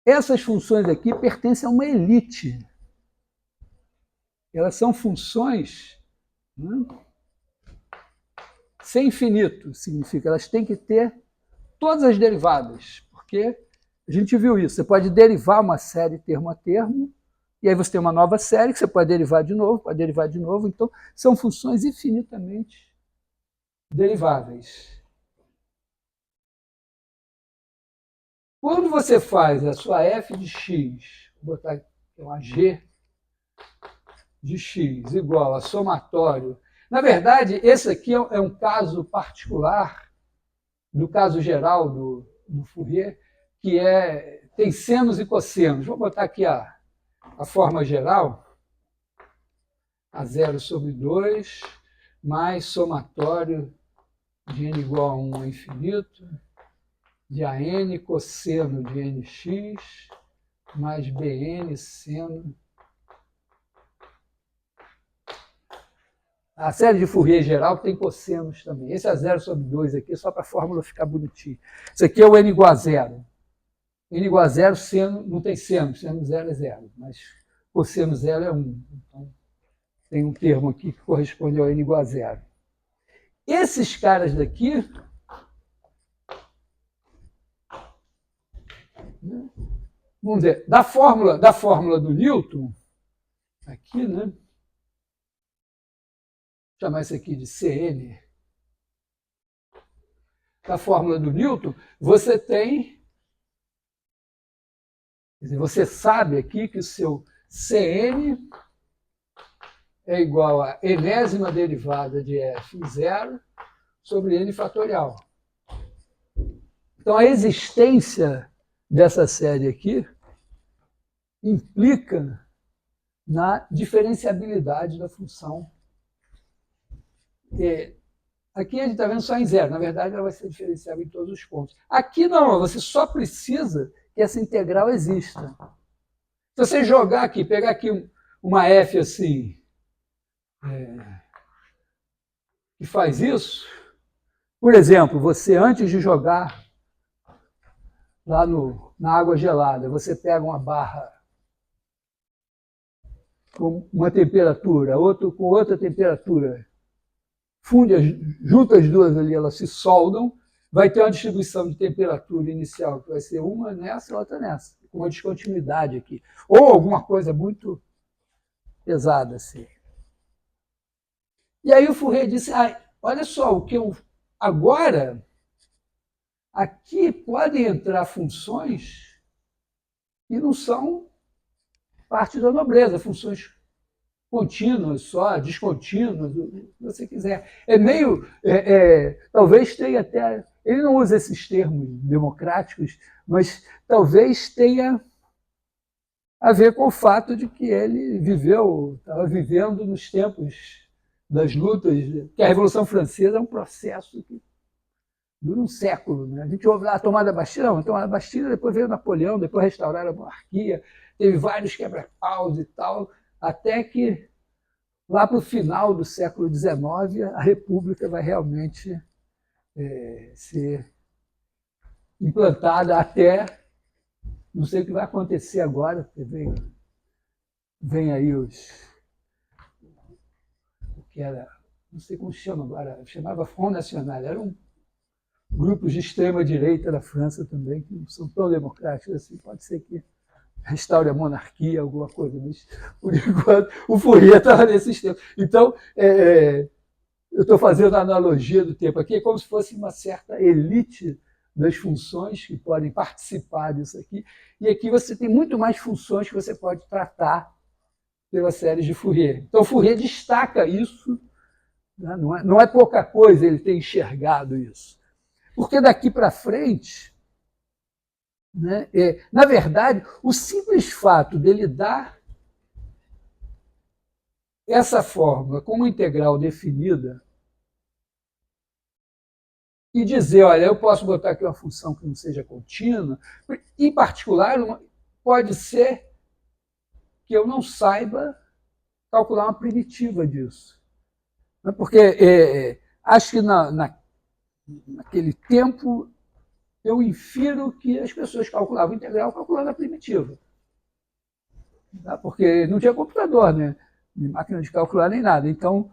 A: essas funções aqui pertencem a uma elite. Elas são funções, né, sem infinito, significa elas têm que ter todas as derivadas, porque a gente viu isso, você pode derivar uma série termo a termo, e aí você tem uma nova série que você pode derivar de novo, então são funções infinitamente deriváveis. Quando você faz a sua f de x, vou botar aqui uma g de x igual a somatório, na verdade, esse aqui é um caso particular do caso geral do Fourier, que tem senos e cossenos. Vou botar aqui a forma geral. a zero sobre 2, mais somatório de n igual a 1 a infinito, de AN cosseno de nx, mais BN seno. A série de Fourier geral tem cossenos também. Esse é 0 sobre 2 aqui, só para a fórmula ficar bonitinha. Isso aqui é o n igual a 0. N igual a 0, seno, não tem seno 0 é 0, mas cosseno 0 é 1. Então, tem um termo aqui que corresponde ao n igual a 0. Esses caras daqui, vamos dizer, da fórmula do Newton, aqui, né? Vou chamar isso aqui de Cn. Da fórmula do Newton, você tem, quer dizer, você sabe aqui que o seu Cn é igual a enésima derivada de f em 0 sobre n fatorial. Então, a existência dessa série aqui implica na diferenciabilidade da função. Aqui a gente está vendo só em 0. Na verdade, ela vai ser diferenciável em todos os pontos. Aqui não, você só precisa que essa integral exista. Se você jogar aqui, pegar aqui uma f assim, que faz isso, por exemplo, você antes de jogar lá na água gelada, você pega uma barra com uma temperatura, outro com outra temperatura, junta as duas ali, elas se soldam, vai ter uma distribuição de temperatura inicial, que vai ser uma nessa e outra nessa, com uma descontinuidade aqui. Ou alguma coisa muito pesada assim. E aí o Fourier disse, olha só, o que eu agora, aqui podem entrar funções que não são parte da nobreza, funções contínuas só, descontínuas, o que você quiser. É meio, talvez tenha até, ele não usa esses termos democráticos, mas talvez tenha a ver com o fato de que ele estava vivendo nos tempos das lutas, que a Revolução Francesa é um processo que dura um século. Né? A gente ouve lá a tomada da Bastilha, não, a tomada da Bastilha, depois veio Napoleão, depois restauraram a monarquia, teve vários quebra-paus e tal, até que lá para o final do século XIX a República vai realmente ser implantada até, não sei o que vai acontecer agora, porque vem aí o que era, não sei como se chama agora, chamava Front National, eram grupos de extrema-direita da França também, que não são tão democráticos assim, pode ser que restaure a monarquia, alguma coisa, mas, por enquanto, o Fourier estava nesses tempos. Então, eu estou fazendo a analogia do tempo aqui, é como se fosse uma certa elite das funções que podem participar disso aqui, e aqui você tem muito mais funções que você pode tratar pela série de Fourier. Então, Fourier destaca isso, né? Não é pouca coisa ele ter enxergado isso. Porque daqui para frente, né, na verdade, o simples fato dele dar essa fórmula como integral definida e dizer, olha, eu posso botar aqui uma função que não seja contínua, em particular, pode ser que eu não saiba calcular uma primitiva disso. Porque acho que naquele tempo eu infiro que as pessoas calculavam integral calculando a primitiva. Tá? Porque não tinha computador, né? Nem máquina de calcular, nem nada. Então,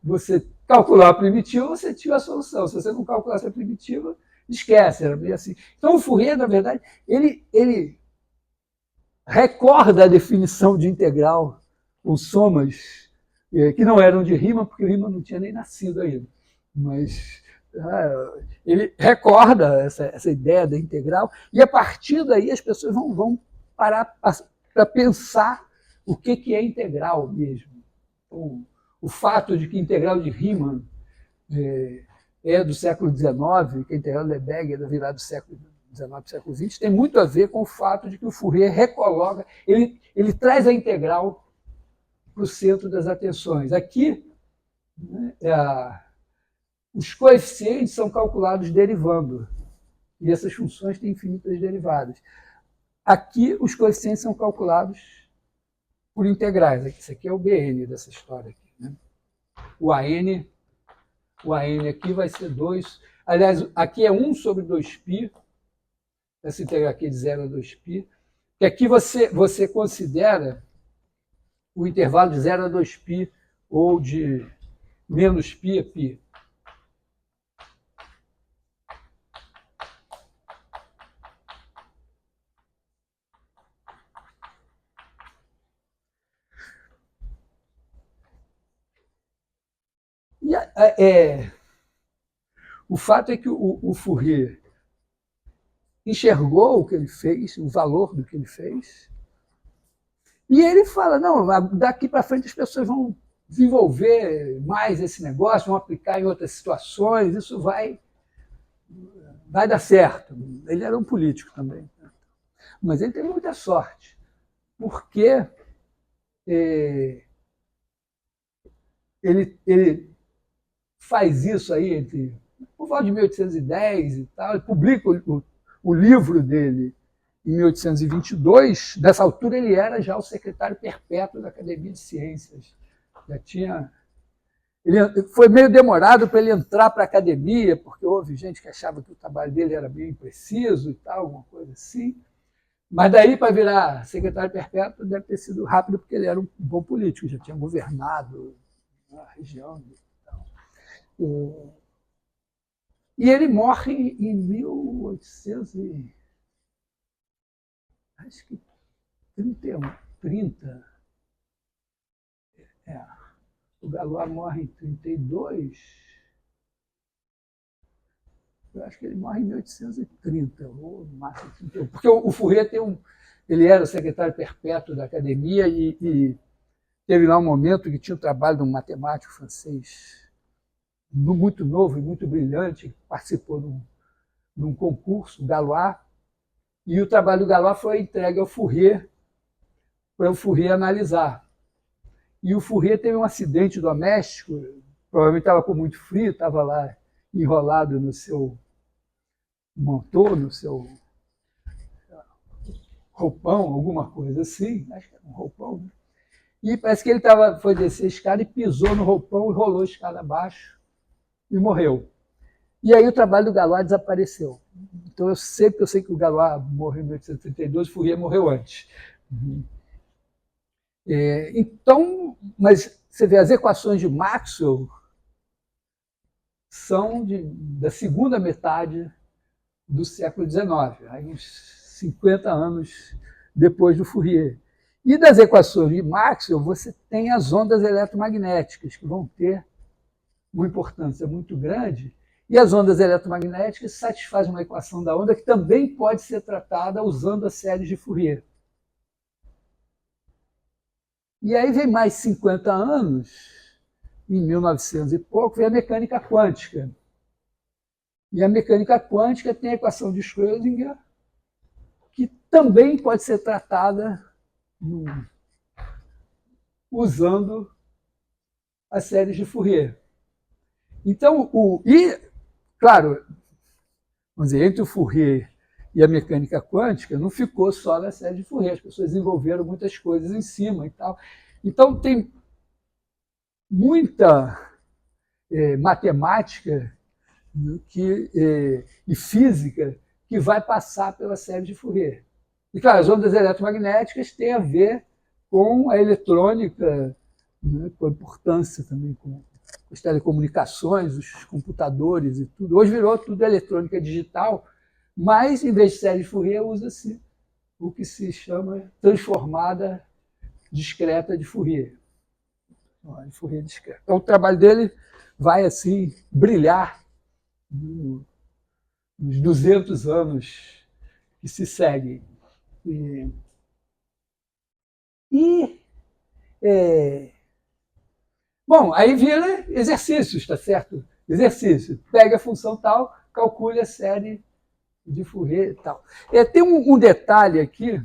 A: você calcular a primitiva, você tinha a solução. Se você não calculasse a primitiva, esquece. Era meio assim. Então, o Fourier, na verdade, ele recorda a definição de integral com somas que não eram de Riemann, porque o Riemann não tinha nem nascido ainda. Mas ele recorda essa ideia da integral, e a partir daí as pessoas vão parar para pensar o que é integral mesmo. Então, o fato de que a integral de Riemann é do século XIX, que a integral de Lebesgue é da virada do século XIX para o século XX, tem muito a ver com o fato de que o Fourier recoloca, ele traz a integral para o centro das atenções. Aqui, né, os coeficientes são calculados derivando, e essas funções têm infinitas derivadas. Aqui, os coeficientes são calculados por integrais. Isso aqui é o BN dessa história. Aqui, né? O AN aqui vai ser 2. Aliás, aqui é 1 sobre 2π. Essa integral aqui é de 0 a 2π. Que aqui você considera o intervalo de 0 a 2π ou de menos π a π. E o fato é que o Fourier enxergou o que ele fez, o valor do que ele fez, e ele fala, não, daqui para frente as pessoas vão desenvolver mais esse negócio, vão aplicar em outras situações, isso vai dar certo. Ele era um político também, mas ele teve muita sorte, porque ele faz isso aí por volta de 1810 e tal, ele publica o livro dele em 1822. Nessa altura ele era já o secretário perpétuo da Academia de Ciências. Ele foi meio demorado para ele entrar para a academia, porque houve gente que achava que o trabalho dele era bem impreciso e tal, alguma coisa assim. Mas daí para virar secretário perpétuo deve ter sido rápido, porque ele era um bom político, já tinha governado a região. E ele morre em 1830. O Galois morre em 32. Eu acho que ele morre em 1830, ou no máximo 31. Porque o Fourier ele era o secretário perpétuo da academia e teve lá um momento que tinha o trabalho de um matemático francês muito novo e muito brilhante, que participou de um concurso, Galois, e o trabalho do Galois foi entregue ao Fourier para o Fourier analisar. E o Fourier teve um acidente doméstico, provavelmente estava com muito frio, estava lá enrolado no seu motor, no seu roupão, alguma coisa assim, acho que era um roupão, né? E parece que ele foi descer a escada e pisou no roupão e rolou a escada abaixo e morreu. E aí o trabalho do Galois desapareceu. Então eu sei que o Galois morreu em 1832, o Fourier morreu antes. Então, mas você vê, as equações de Maxwell são da segunda metade do século XIX, aí uns 50 anos depois do Fourier. E das equações de Maxwell, você tem as ondas eletromagnéticas, que vão ter uma importância muito grande, e as ondas eletromagnéticas satisfazem uma equação da onda que também pode ser tratada usando as séries de Fourier. E aí vem mais 50 anos, em 1900 e pouco, vem a mecânica quântica. E a mecânica quântica tem a equação de Schrödinger, que também pode ser tratada usando as séries de Fourier. Então, claro, vamos dizer, entre o Fourier e a mecânica quântica, não ficou só na série de Fourier, as pessoas desenvolveram muitas coisas em cima e tal. Então, tem muita matemática, né, e física que vai passar pela série de Fourier. E, claro, as ondas eletromagnéticas têm a ver com a eletrônica, né, com a importância também com as telecomunicações, os computadores e tudo. Hoje virou tudo eletrônica digital, mas, em vez de série de Fourier, usa-se o que se chama transformada discreta de Fourier. Fourier discreta. Então, o trabalho dele vai, assim, brilhar nos 200 anos que se seguem. Bom, aí vira exercícios, tá certo? Exercício. Pega a função tal, calcule a série de Fourier e tal. Tem um detalhe aqui.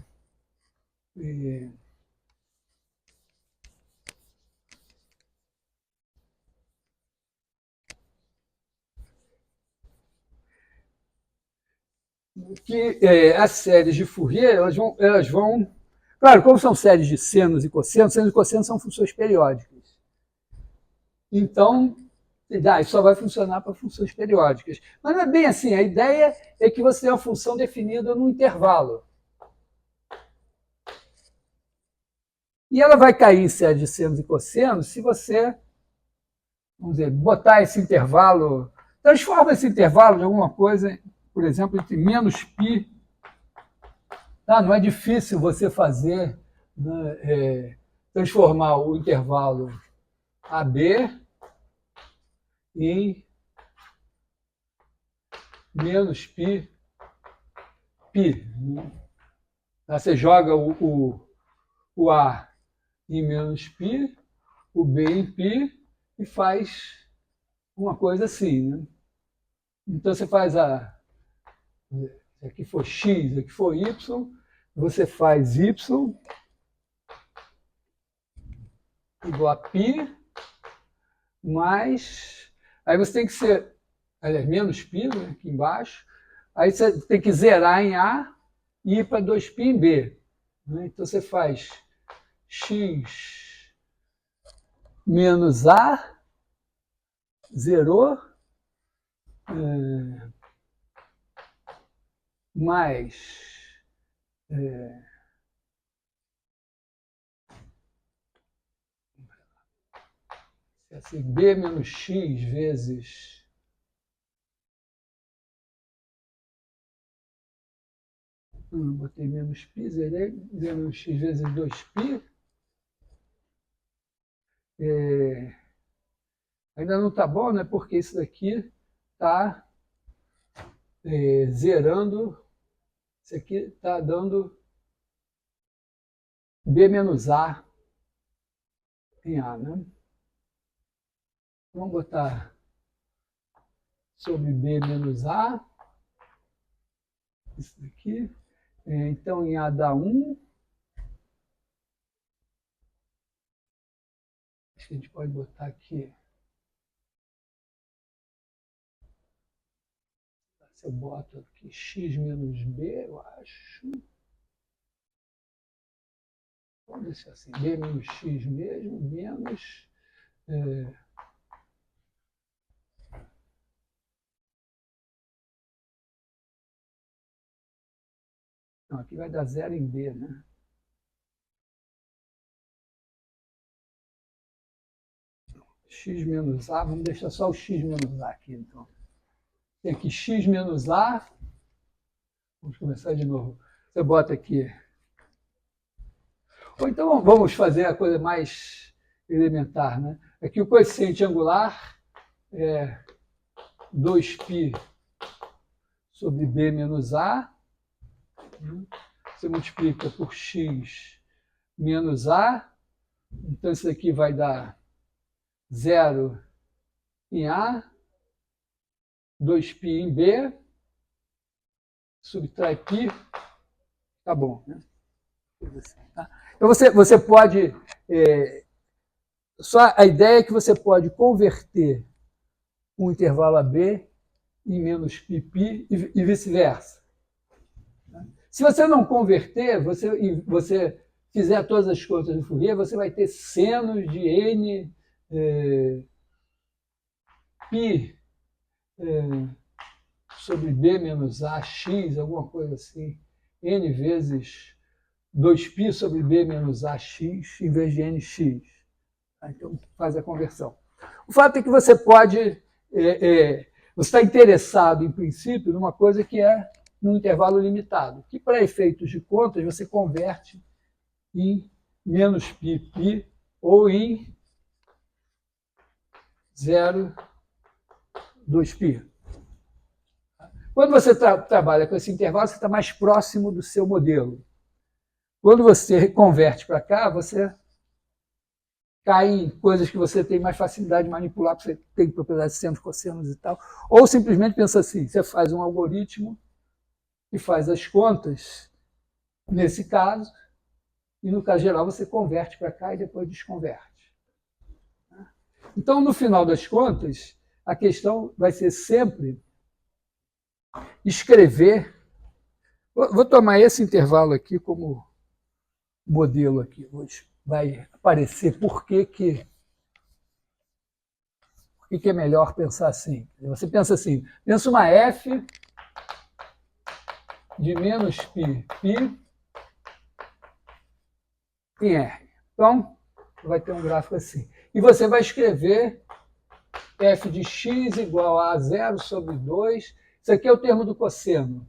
A: que as séries de Fourier, elas vão... Claro, como são séries de senos e cossenos são funções periódicas. Então, isso só vai funcionar para funções periódicas. Mas não é bem assim. A ideia é que você tem uma função definida num intervalo. E ela vai cair em série de senos e cossenos se você, vamos dizer, botar esse intervalo, transforma esse intervalo de alguma coisa, por exemplo, entre menos π. Tá? Não é difícil você fazer, né, transformar o intervalo AB em menos π. Você joga o A em menos π, o B em π, e faz uma coisa assim. Né? Então você faz se aqui for x, se aqui for y, você faz y igual a π, mais... Aí você tem que ser... Aliás, menos π, né, aqui embaixo. Aí você tem que zerar em A e ir para 2π em B. Né? Então você faz x menos A, zerou, mais assim, B menos x vezes botei menos π, zerei, B menos x vezes 2π. Ainda não está bom, né? Porque isso daqui está zerando, isso aqui está dando B menos A em A, né? Vamos botar sobre B menos A, isso daqui. Então, em A dá 1. Acho que a gente pode botar aqui. Se eu boto aqui x menos B, eu acho. Vamos deixar assim, B menos x mesmo, menos... Não, aqui vai dar 0 em B, né? X menos A, vamos deixar só o x menos A aqui, então. Tem aqui x menos A. Vamos começar de novo. Você bota aqui. Ou então vamos fazer a coisa mais elementar, né? Aqui o coeficiente angular é 2π sobre B menos A. Você multiplica por x menos A. Então isso aqui vai dar 0 em A, 2π em B, subtrai π, tá bom, né? Então você pode, só a ideia é que você pode converter um intervalo AB em menos ππ e vice-versa. Se você não converter, você fizer todas as contas de Fourier, você vai ter senos de n π sobre B menos AX, alguma coisa assim, n vezes 2π sobre B menos AX em vez de nx. Então, faz a conversão. O fato é que você pode... você está interessado, em princípio, numa coisa que é num intervalo limitado, que para efeitos de contas você converte em menos π ou em 0,2π. Quando você trabalha com esse intervalo, você está mais próximo do seu modelo. Quando você converte para cá, você cai em coisas que você tem mais facilidade de manipular, porque você tem propriedades de senos, cossenos e tal. Ou simplesmente pensa assim, você faz um algoritmo e faz as contas, nesse caso, e no caso geral você converte para cá e depois desconverte. Então, no final das contas, a questão vai ser sempre escrever Vou tomar esse intervalo aqui como modelo aqui. Hoje vai aparecer por que é melhor pensar assim. Você pensa assim, pensa uma f de menos π em R. Então, vai ter um gráfico assim. E você vai escrever f de x igual a 0 sobre 2. Isso aqui é o termo do cosseno.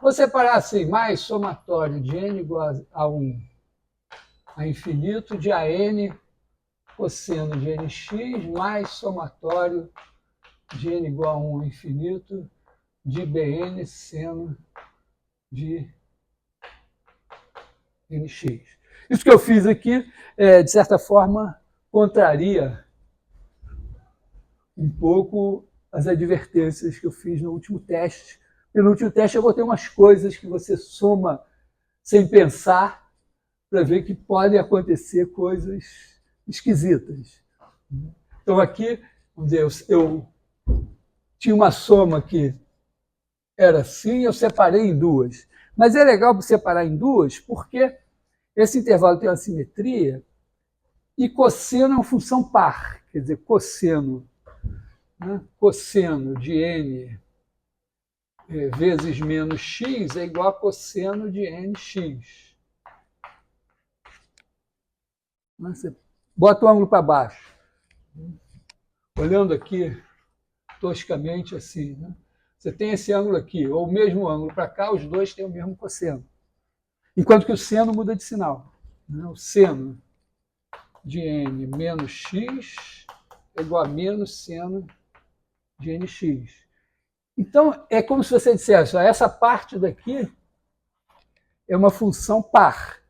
A: Vou separar assim, mais somatório de n igual a 1 a infinito de AN cosseno de nx mais somatório de n igual a 1 a infinito de Bn seno de nx. Isso que eu fiz aqui, de certa forma, contraria um pouco as advertências que eu fiz no último teste. E no último teste eu botei umas coisas que você soma sem pensar para ver que podem acontecer coisas esquisitas. Então aqui, vamos dizer, eu tinha uma soma que era assim, eu separei em duas. Mas é legal separar em duas porque esse intervalo tem uma simetria e cosseno é uma função par. Quer dizer, cosseno, né? Cosseno de n vezes menos x é igual a cosseno de nx. Você bota o ângulo para baixo. Olhando aqui toscamente assim, né? Você tem esse ângulo aqui, ou o mesmo ângulo para cá, os dois têm o mesmo cosseno. Enquanto que o seno muda de sinal. Né? O seno de n menos x é igual a menos seno de nx. Então, é como se você dissesse, ó, essa parte daqui é uma função par.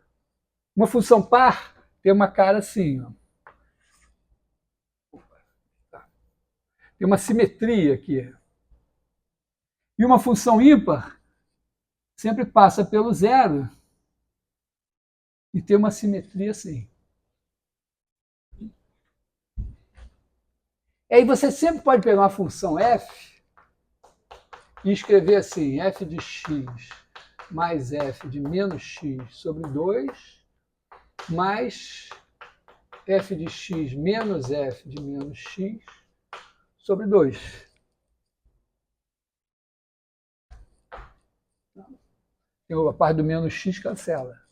A: Uma função par tem uma cara assim, ó. Tem uma simetria aqui. E uma função ímpar sempre passa pelo zero e tem uma simetria assim. E aí você sempre pode pegar uma função f e escrever assim, f de x mais f de menos x sobre 2 mais f de x menos f de menos x sobre 2. A parte do menos x cancela.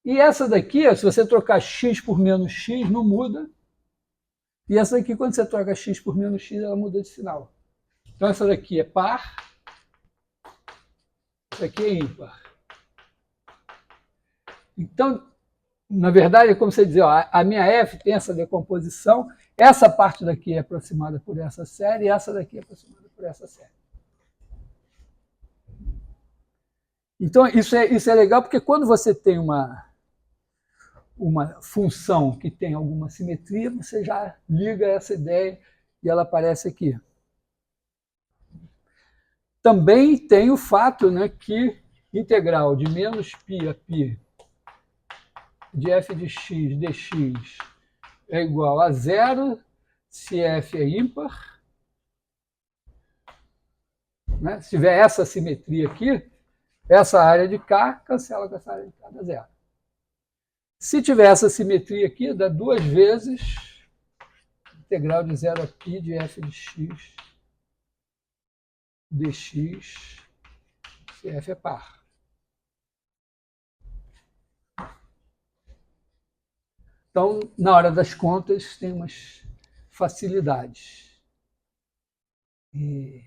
A: E essa daqui, se você trocar x por menos x, não muda. E essa daqui, quando você troca x por menos x, ela muda de sinal. Então essa daqui é par, essa aqui é ímpar. Então, na verdade, é como você dizer, ó, a minha f tem essa decomposição, essa parte daqui é aproximada por essa série e essa daqui é aproximada por essa série. Então, isso é legal porque quando você tem uma função que tem alguma simetria, você já liga essa ideia e ela aparece aqui. Também tem o fato, né, que integral de menos π a π de f de x dx é igual a zero se f é ímpar. Né? Se tiver essa simetria aqui, essa área de K cancela com essa área de K, dá zero. Se tiver essa simetria aqui, dá duas vezes integral de 0 a π de f de x dx se f é par. Então, na hora das contas, tem umas facilidades. E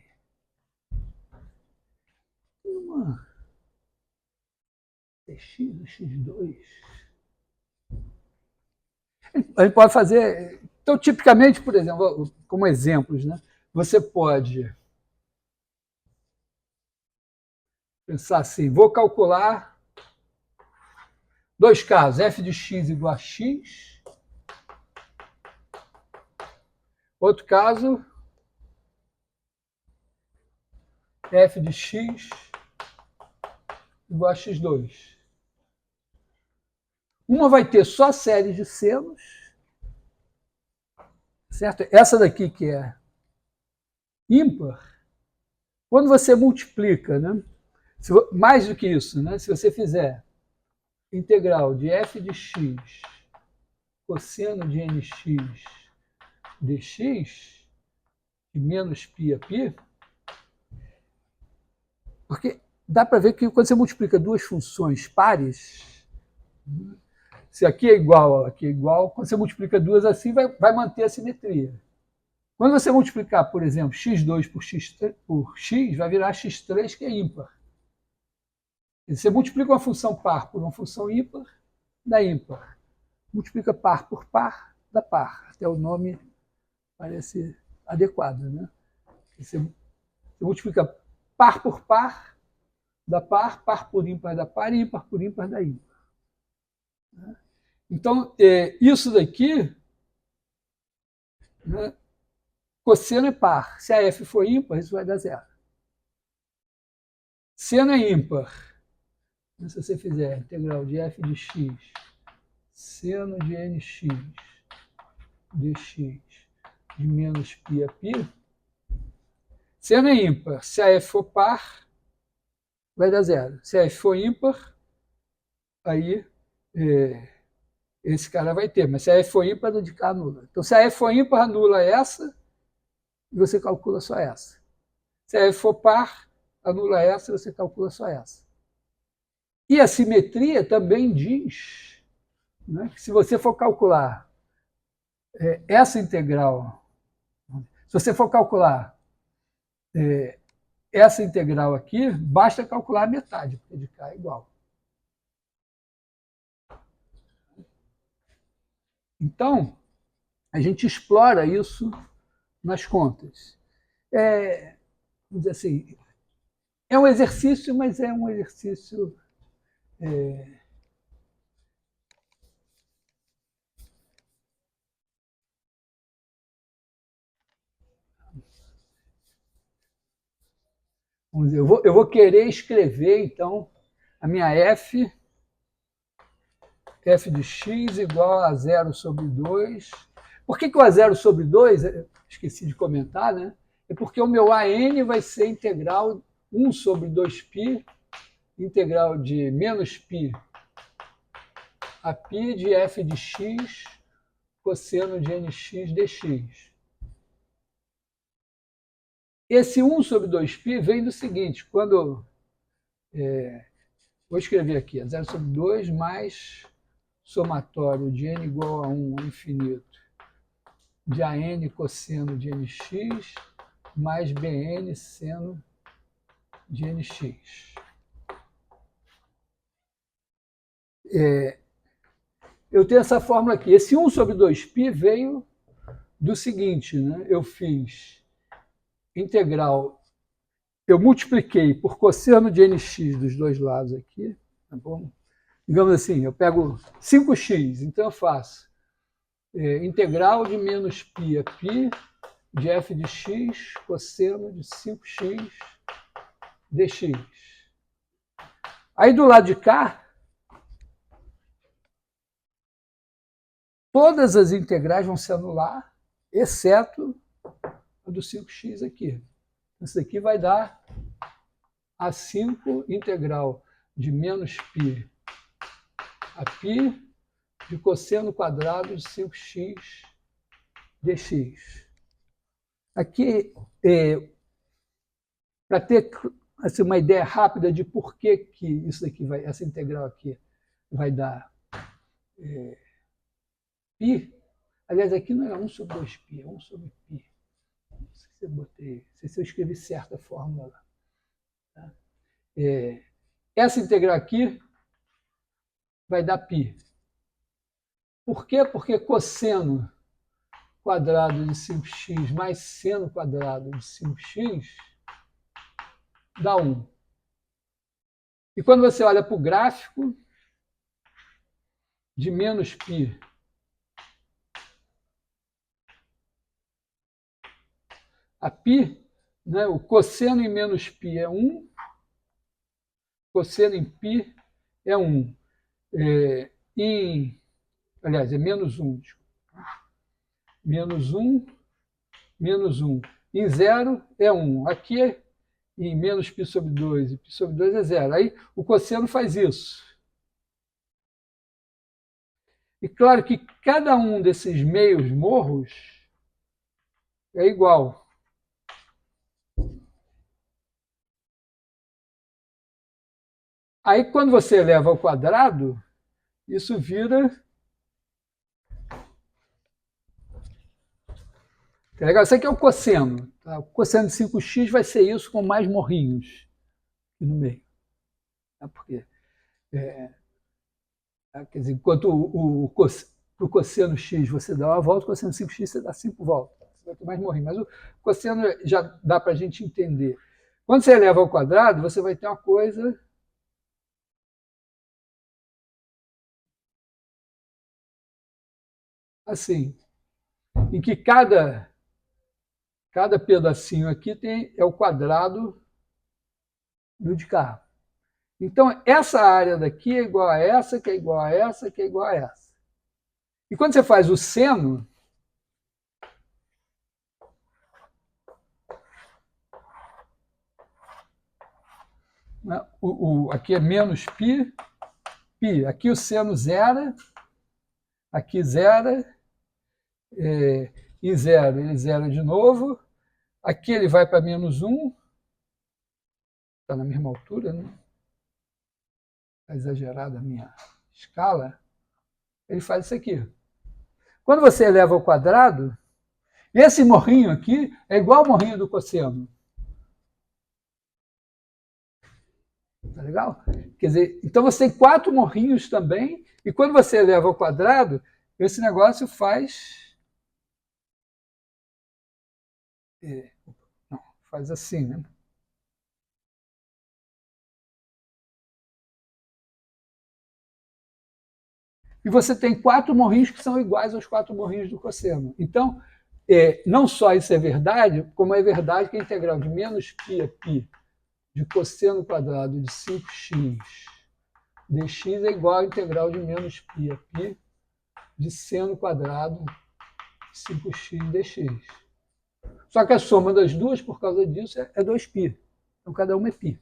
A: uma dx, x2. A gente pode fazer. Então, tipicamente, por exemplo, como exemplos, né? Você pode pensar assim: vou calcular dois casos, f de x igual a x. Outro caso, f de x igual a x2. Uma vai ter só séries de senos, certo? Essa daqui que é ímpar, quando você multiplica, né? Mais do que isso, né? Se você fizer integral de f de x cosseno de nx dx, de menos π a π, porque dá para ver que quando você multiplica duas funções pares, se aqui é igual, aqui é igual, quando você multiplica duas assim, vai manter a simetria. Quando você multiplicar, por exemplo, x2 por x, vai virar x3, que é ímpar. Você multiplica uma função par por uma função ímpar, dá ímpar. Multiplica par por par, dá par. Até o nome parece adequado, né? Você multiplica par por par, dá par, par por ímpar dá par, e ímpar por ímpar dá ímpar. Então, isso daqui, né, cosseno é par. Se a f for ímpar, isso vai dar zero. Seno é ímpar. Se você fizer integral de f de x, seno de nx dx de menos π a π, seno é ímpar. Se a f for par, vai dar zero. Se a f for ímpar, aí esse cara vai ter. Mas se a f for ímpar, anula. Então, se a f for ímpar, anula essa e você calcula só essa. Se a f for par, anula essa e você calcula só essa. E a simetria também diz, né, que se você for calcular essa integral, se você for calcular essa integral aqui, basta calcular a metade, porque de cá é igual. Então, a gente explora isso nas contas. Vamos dizer assim, é um exercício, mas é um exercício vamos dizer, eu vou querer escrever, então, a minha f de x igual a 0 sobre 2. Por que o a 0 sobre 2, esqueci de comentar, né? É porque o meu AN vai ser integral 1 sobre 2π, integral de menos π a π de f de x cosseno de nx dx. Esse 1 sobre 2π vem do seguinte, quando... vou escrever aqui, 0 sobre 2 mais somatório de n igual a 1 ao infinito de AN cosseno de nx mais BN seno de nx. Eu tenho essa fórmula aqui. Esse 1 sobre 2π veio do seguinte, né? Eu fiz integral, eu multipliquei por cosseno de nx dos dois lados aqui, tá bom? Digamos assim, eu pego 5x, então eu faço integral de menos π a π de f de x cosseno de 5x dx. Aí do lado de cá, todas as integrais vão se anular, exceto a do 5x aqui. Isso aqui vai dar a 5 integral de menos π a π de cosseno quadrado de 5x dx. Aqui, para ter assim, uma ideia rápida de por que isso aqui essa integral aqui vai dar π, aliás, aqui não é 1 sobre 2π, é 1 sobre π. Não sei se eu botei, não sei se eu escrevi certa fórmula lá. Tá? Essa integral aqui vai dar π. Por quê? Porque cosseno quadrado de 5x mais seno quadrado de 5x dá 1. E quando você olha para o gráfico de menos π a π, né, o cosseno em menos π é 1, cosseno em π é 1. Aliás, é menos 1. Menos 1, menos 1. Em 0 é 1. Aqui em menos π sobre 2, e π sobre 2 é zero. Aí o cosseno faz isso. E claro que cada um desses meios morros é igual. Aí, quando você eleva ao quadrado, isso vira... Tá legal? Isso aqui é o cosseno. Tá? O cosseno de 5x vai ser isso com mais morrinhos aqui no meio. Tá? Porque, quer dizer, enquanto para o cosseno x você dá uma volta, o cosseno de 5x você dá 5 voltas. Você vai ter mais morrinho. Mas o cosseno já dá para a gente entender. Quando você eleva ao quadrado, você vai ter uma coisa... assim, em que cada pedacinho aqui é o quadrado do de cá. Então, essa área daqui é igual a essa, que é igual a essa, que é igual a essa. E quando você faz o seno, né, aqui é menos π, π. Aqui o seno zera, aqui zera, e zero, ele zera de novo. Aqui ele vai para menos 1, está na mesma altura, né? Está exagerada a minha escala. Ele faz isso aqui. Quando você eleva ao quadrado, esse morrinho aqui é igual ao morrinho do cosseno. Tá legal? Quer dizer, então você tem 4 morrinhos também, e quando você eleva ao quadrado, esse negócio faz... não, faz assim, né? E você tem 4 morrinhos que são iguais aos 4 morrinhos do cosseno. Então, não só isso é verdade, como é verdade que a integral de menos π a π de cosseno quadrado de 5x dx é igual à integral de menos π a π de seno quadrado de 5x dx. Só que a soma das duas, por causa disso, é 2π. Então, cada uma é π.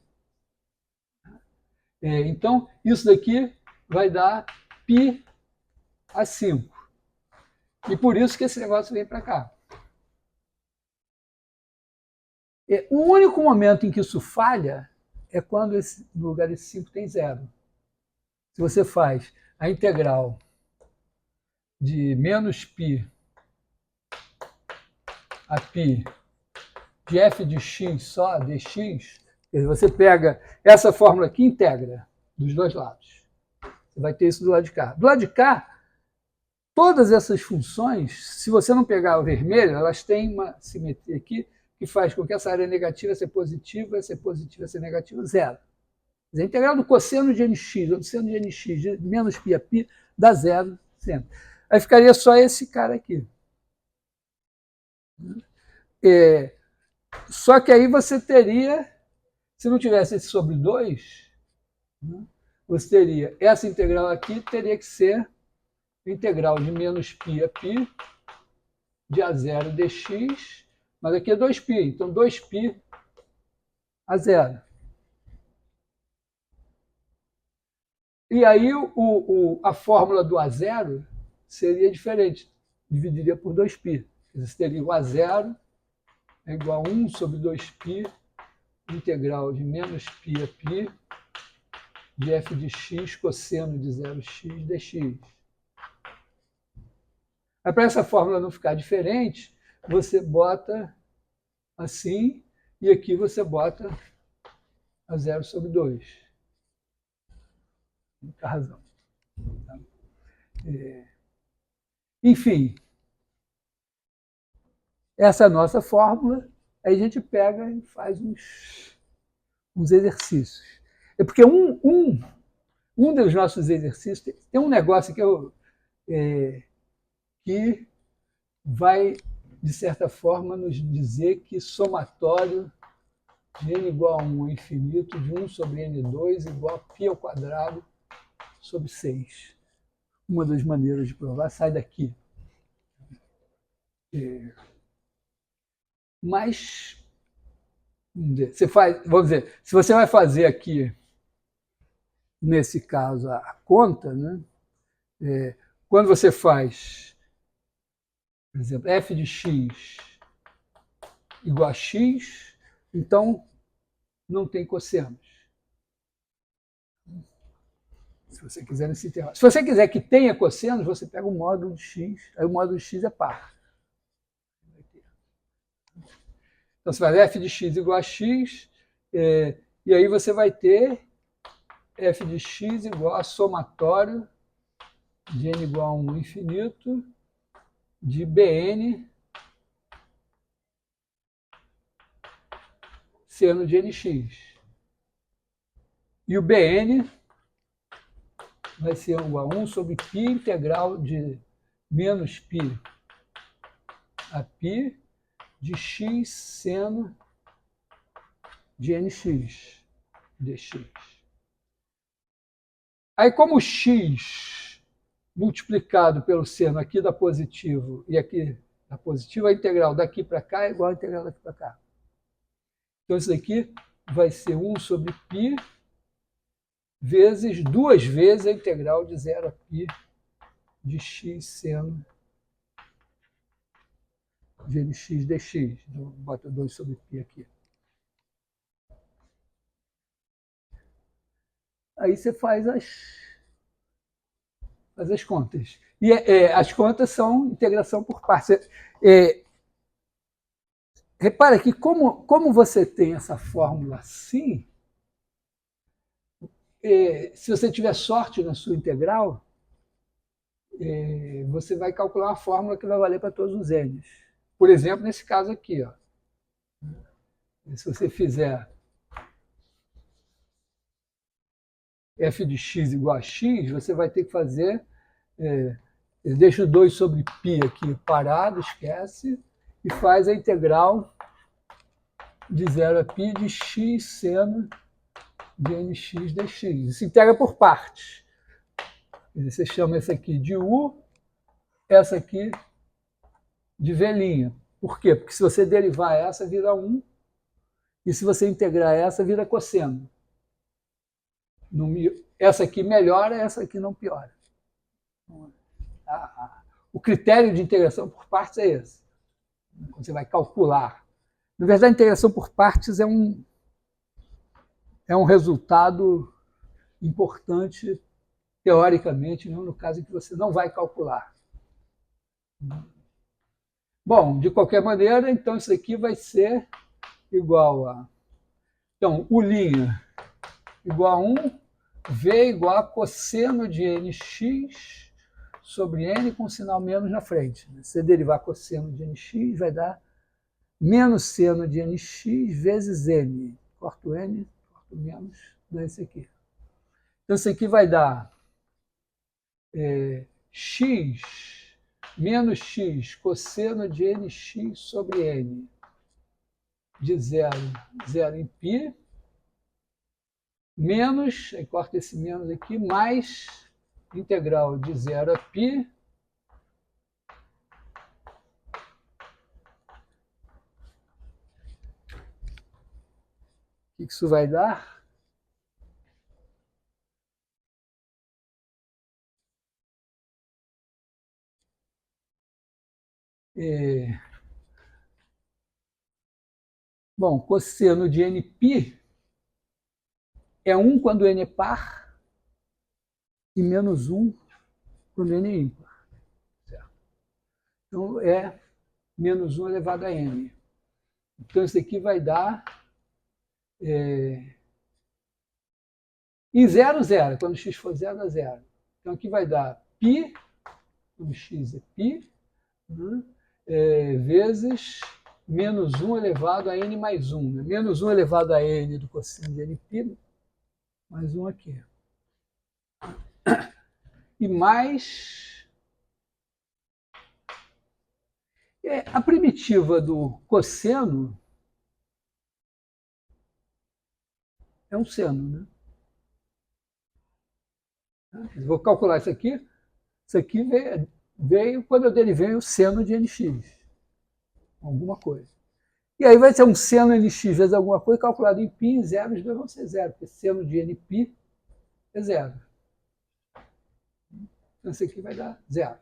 A: Então, isso daqui vai dar π a 5. E por isso que esse negócio vem para cá. O único momento em que isso falha é quando no lugar desse 5 tem zero. Se você faz a integral de menos π a π de f de x só, dx, você pega essa fórmula aqui e integra dos dois lados. Você vai ter isso do lado de cá. Do lado de cá, todas essas funções, se você não pegar o vermelho, elas têm uma simetria aqui que faz com que essa área negativa ser positiva, ser negativa, zero. A integral do cosseno de nx, ou do seno de nx, de menos π a π, dá zero sempre. Aí ficaria só esse cara aqui. Só que aí você teria, se não tivesse esse sobre 2, você teria essa integral aqui, teria que ser a integral de menos π a π de a0 dx, mas aqui é 2π, então 2π a 0. E aí a fórmula do A0 seria diferente, dividiria por 2π. Você teria o A0 é igual a 1 sobre 2π, integral de menos π a π, de f de x cosseno de 0x dx. Aí, para essa fórmula não ficar diferente, você bota assim, e aqui você bota a 0 sobre 2. Muita razão. Enfim, essa é a nossa fórmula, aí a gente pega e faz uns exercícios. É porque um dos nossos exercícios tem um negócio que vai, de certa forma, nos dizer que somatório de n igual a 1 ao infinito de 1 sobre n2 igual a π ao quadrado sobre 6. Uma das maneiras de provar sai daqui. Mas Vamos dizer, se você vai fazer aqui, nesse caso, a conta, né? Quando você faz, por exemplo, f de x igual a x, então não tem cossenos. Se você quiser nesse intervalo. Se você quiser que tenha cossenos, você pega o módulo de x, aí o módulo de x é par. Então você faz f de x igual a x, e aí você vai ter f de x igual a somatório de n igual a 1 infinito de Bn seno de nx. E o Bn vai ser igual a 1 sobre π integral de menos π a π de x seno de nx dx. Aí, como o x multiplicado pelo seno aqui dá positivo e aqui dá positivo, a integral daqui para cá é igual a integral daqui para cá. Então, isso daqui vai ser 1 sobre π vezes, duas vezes a integral de 0 a π de x seno de nx dx. Então, boto 2 sobre π aqui. Aí você faz as contas. E as contas são integração por partes. Repara que como você tem essa fórmula assim, se você tiver sorte na sua integral, você vai calcular uma fórmula que vai valer para todos os n's. Por exemplo, nesse caso aqui, ó. Se você fizer f de x igual a x, você vai ter que fazer... deixa o 2 sobre π aqui parado, esquece, e faz a integral de 0 a π de x seno de nx dx. Isso integra por partes. Você chama essa aqui de u, essa aqui de v'. Por quê? Porque se você derivar essa, vira 1, e se você integrar essa, vira cosseno. Essa aqui melhora, essa aqui não piora. O critério de integração por partes é esse. Quando você vai calcular. Na verdade, a integração por partes é um resultado importante, teoricamente, no caso em que você não vai calcular. Bom, de qualquer maneira, então isso aqui vai ser igual a... Então, U' igual a 1, V igual a cosseno de nx sobre n com sinal menos na frente. Se você derivar cosseno de nx, vai dar menos seno de nx vezes n. Corto n, corto menos, dá esse aqui. Então, isso aqui vai dar x menos x cosseno de nx sobre n de 0 em π, menos, aí corta esse menos aqui, mais integral de 0 a π o que isso vai dar? Bom, cosseno de nπ é 1 quando n é par e menos 1 quando n é ímpar. Certo? Então, é menos 1 elevado a n. Então, isso aqui vai dar... em 0, 0. Quando x for 0, dá 0. Então, aqui vai dar π, quando x é π, né, vezes menos 1 elevado a n mais 1. Né? Menos 1 elevado a n do cosseno de nπ, mais 1 aqui. E mais... a primitiva do cosseno é um seno, né? Vou calcular isso aqui. Isso aqui veio quando eu derivei o seno de nx. Alguma coisa. E aí vai ter um seno nx vezes alguma coisa calculado em π em zero, os dois vão ser zero, porque seno de nπ é zero. Então, isso aqui vai dar zero.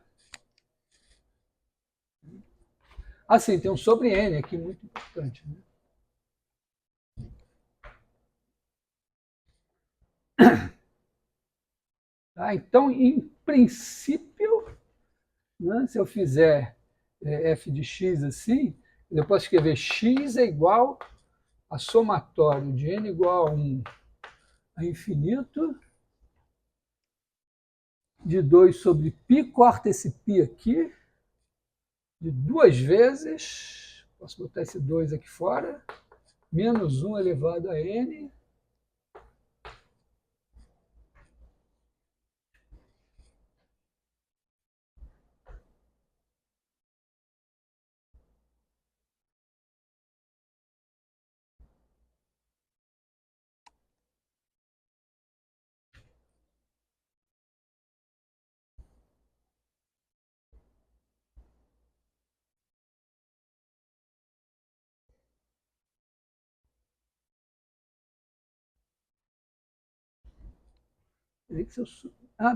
A: Assim, tem um sobre n aqui muito importante. Né? Tá? Então, em princípio, né, se eu fizer f de x assim, eu posso escrever x é igual a somatório de n igual a 1 a infinito de 2 sobre π, corta esse π aqui, de 2 vezes, posso botar esse 2 aqui fora, menos 1 elevado a n,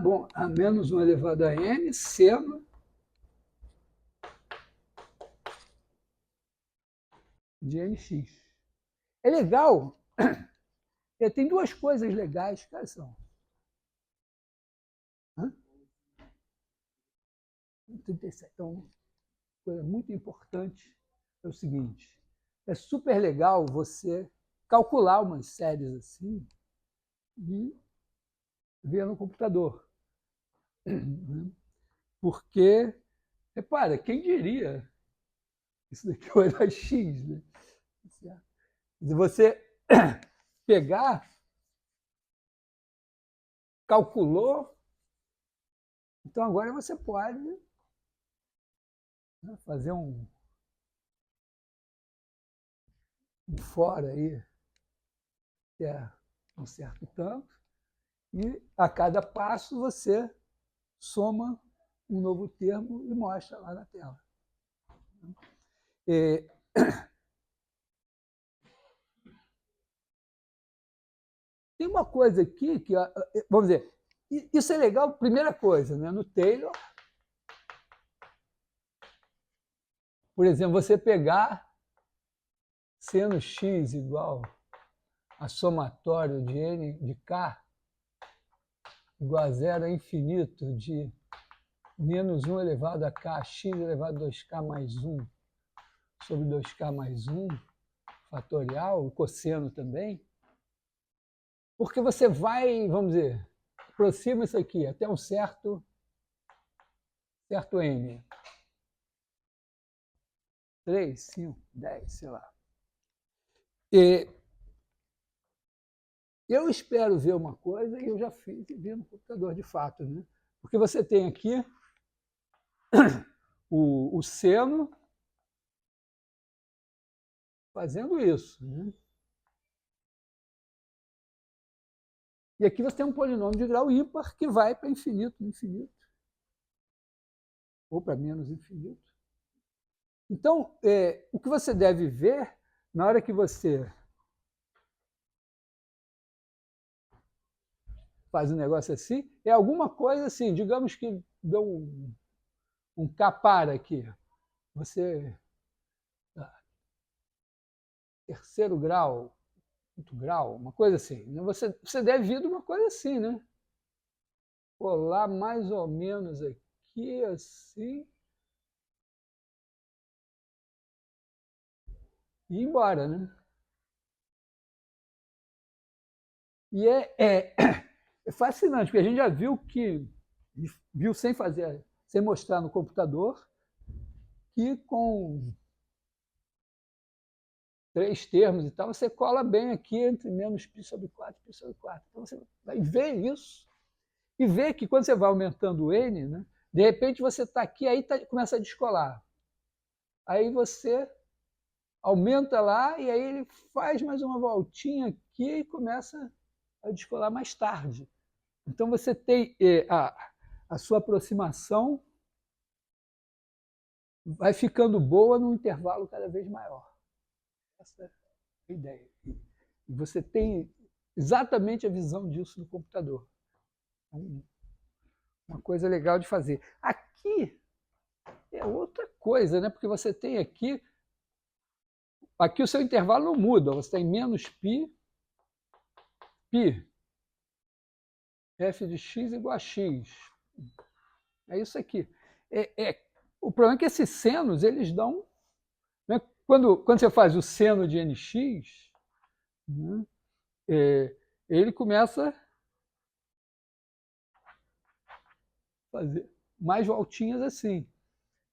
A: bom, a menos 1 elevado a n, seno de nx. É legal, tem duas coisas legais, quais são? 37. Então, coisa muito importante é o seguinte, é super legal você calcular umas séries assim e ver no computador. Porque, repara, quem diria isso daqui vai dar x, né? Se você pegar, calculou, então agora você pode, né, fazer um fora aí, que é um certo tanto, e a cada passo você soma um novo termo e mostra lá na tela. Tem uma coisa aqui que, vamos dizer, isso é legal, primeira coisa, né? No Taylor, por exemplo, você pegar seno x igual a somatório de n de k igual a zero a infinito de menos 1 elevado a k, x elevado a 2k mais 1 sobre 2k mais 1 fatorial, o cosseno também, porque você vai, vamos dizer, aproxima isso aqui até um certo n. 3, 5, 10, sei lá. E eu espero ver uma coisa, e eu já fiz e vi no computador de fato, né? Porque você tem aqui o seno fazendo isso. Né? E aqui você tem um polinômio de grau ímpar que vai para infinito, infinito, ou para menos infinito. Então, o que você deve ver na hora que você faz um negócio assim, é alguma coisa assim, digamos que deu um capar aqui. Você, terceiro grau, quinto grau, uma coisa assim. Você deve vir de uma coisa assim, né? Colar mais ou menos aqui, assim, e ir embora, né? E é fascinante, porque a gente já viu sem mostrar no computador, que com 3 termos e tal, você cola bem aqui entre menos π sobre 4 e π sobre 4. Então você vai ver isso e ver que quando você vai aumentando o n, né, de repente você está aqui, aí começa a descolar. Aí você aumenta lá e aí ele faz mais uma voltinha aqui e começa a descolar mais tarde. Então você tem a sua aproximação vai ficando boa num intervalo cada vez maior. Essa é a ideia. E você tem exatamente a visão disso no computador. É uma coisa legal de fazer. Aqui é outra coisa, né? Porque você tem aqui o seu intervalo não muda, você tem menos π, f de x igual a x. É isso aqui. O problema é que esses senos, eles dão... Né? Quando você faz o seno de nx, né? Ele começa a fazer mais voltinhas assim.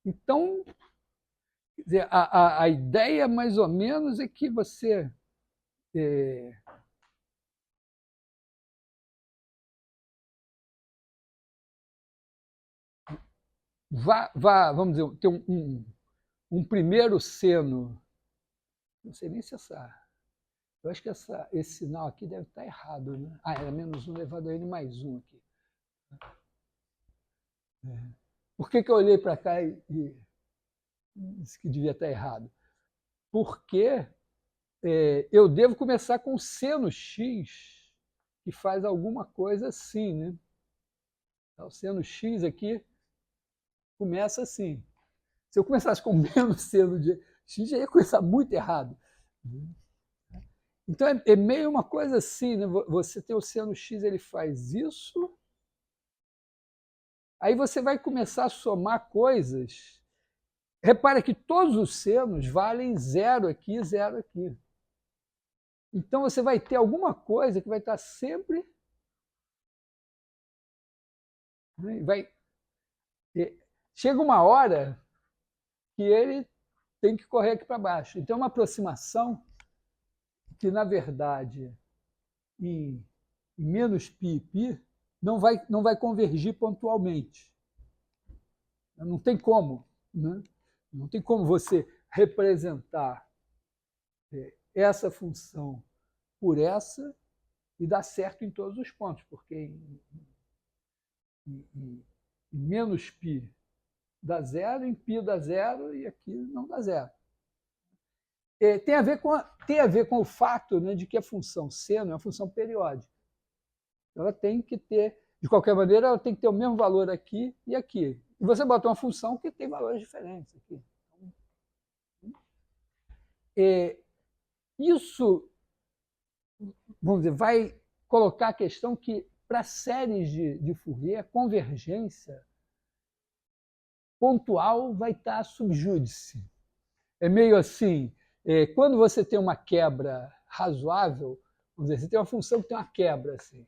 A: Então, quer dizer, a ideia mais ou menos é que você vamos dizer, ter um primeiro seno. Não sei nem se eu acho que esse sinal aqui deve estar errado, né? Era -1 elevado a n mais 1 aqui. Por que eu olhei para cá e disse que devia estar errado? Porque eu devo começar com seno x, que faz alguma coisa assim, né? Então, o seno x aqui começa assim. Se eu começasse com menos seno de x, já ia começar muito errado. Então, é meio uma coisa assim, né? Você tem o seno x, ele faz isso, aí você vai começar a somar coisas. Repara que todos os senos valem 0 aqui, 0 aqui. Então, você vai ter alguma coisa que vai estar sempre... Chega uma hora que ele tem que correr aqui para baixo. Então, é uma aproximação que, na verdade, em menos π não vai convergir pontualmente. Não tem como. Né? Não tem como você representar essa função por essa e dar certo em todos os pontos, porque em menos π dá 0, em π dá 0 e aqui não dá 0. Tem a ver com o fato, né, de que a função seno é uma função periódica. Ela tem que ter, de qualquer maneira, ela tem que ter o mesmo valor aqui e aqui. E você bota uma função que tem valores diferentes aqui. Isso, vamos dizer, vai colocar a questão que, para séries de Fourier, a convergência pontual vai estar sub júdice. É meio assim, quando você tem uma quebra razoável, vamos dizer, você tem uma função que tem uma quebra assim.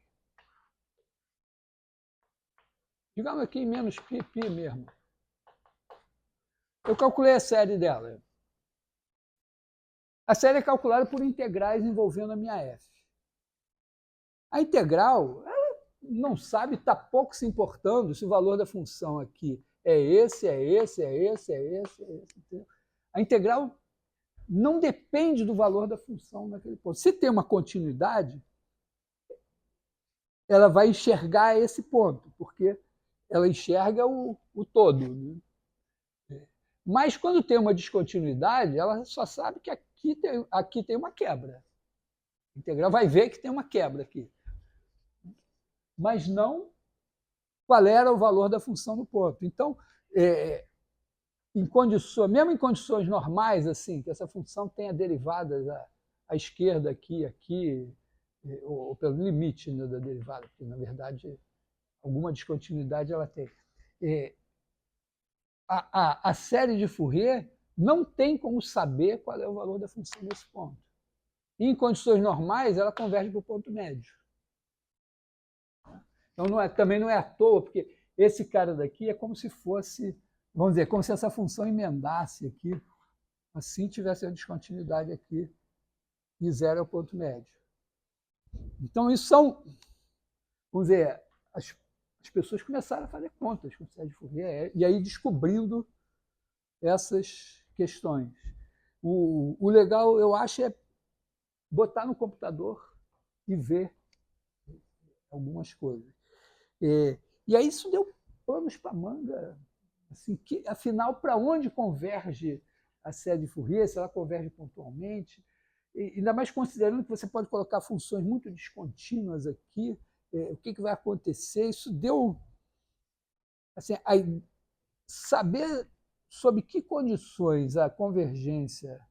A: Digamos aqui menos π mesmo. Eu calculei a série dela. A série é calculada por integrais envolvendo a minha f. A integral, ela não sabe, está pouco se importando se o valor da função aqui é esse, é esse, é esse, é esse, é esse. Entendeu? A integral não depende do valor da função naquele ponto. Se tem uma continuidade, ela vai enxergar esse ponto, porque ela enxerga o todo. Né? Mas quando tem uma descontinuidade, ela só sabe que aqui tem uma quebra. A integral vai ver que tem uma quebra aqui. Mas não qual era o valor da função no ponto. Então, mesmo em condições normais, assim, que essa função tenha derivadas à esquerda aqui, ou pelo limite, né, da derivada, porque, na verdade, alguma descontinuidade ela tem. A série de Fourier não tem como saber qual é o valor da função nesse ponto. E, em condições normais, ela converge para o ponto médio. Então, também não é à toa, porque esse cara daqui é como se fosse, vamos dizer, como se essa função emendasse aqui, assim tivesse a descontinuidade aqui, e 0 é o ponto médio. Então, isso são, vamos dizer, as pessoas começaram a fazer contas com o série de Fourier, e aí descobrindo essas questões. O legal, eu acho, é botar no computador e ver algumas coisas. E aí isso deu panos para manga. Assim, afinal, para onde converge a série de Fourier? Se ela converge pontualmente? ainda mais considerando que você pode colocar funções muito descontínuas aqui, o que vai acontecer. Isso deu assim, saber sob que condições a convergência,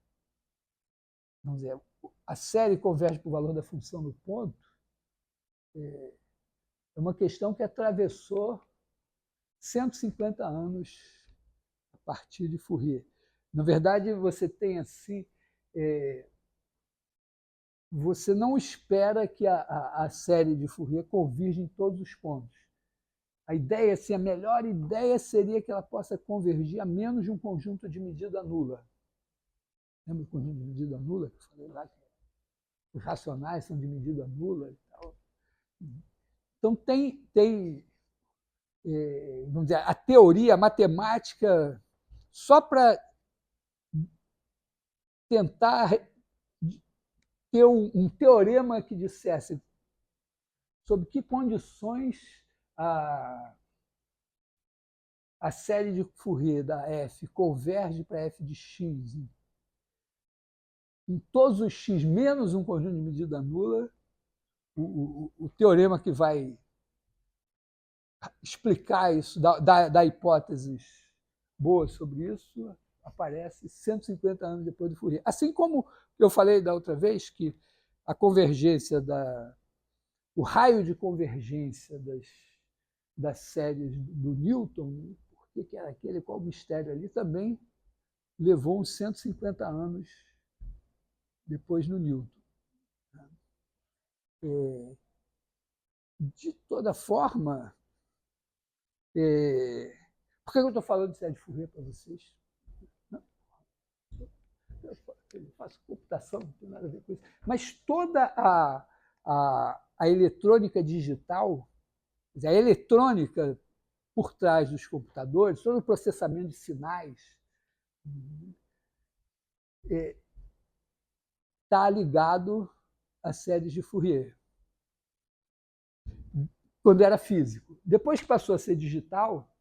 A: vamos dizer, a série converge para o valor da função do ponto, é uma questão que atravessou 150 anos a partir de Fourier. Na verdade, você tem assim, você não espera que a série de Fourier convirja em todos os pontos. A ideia, assim, a melhor ideia seria que ela possa convergir a menos de um conjunto de medida nula. Lembra o conjunto de medida nula que eu falei lá? Os racionais são de medida nula e tal. Então, vamos dizer, a teoria, a matemática, só para tentar ter um teorema que dissesse sob que condições a série de Fourier da F converge para F de x em todos os x menos um conjunto de medida nula, o teorema que vai explicar isso, dar hipóteses boas sobre isso, aparece 150 anos depois do Fourier. Assim como eu falei da outra vez, que a convergência, o raio de convergência das séries do Newton, por que era aquele, qual o mistério ali, também levou uns 150 anos depois no Newton. De toda forma, por que eu estou falando de série de Fourier para vocês? Eu faço computação, não tem nada a ver com isso. Mas toda a eletrônica digital, a eletrônica por trás dos computadores, todo o processamento de sinais, está ligado a séries de Fourier, quando era físico. Depois que passou a ser digital,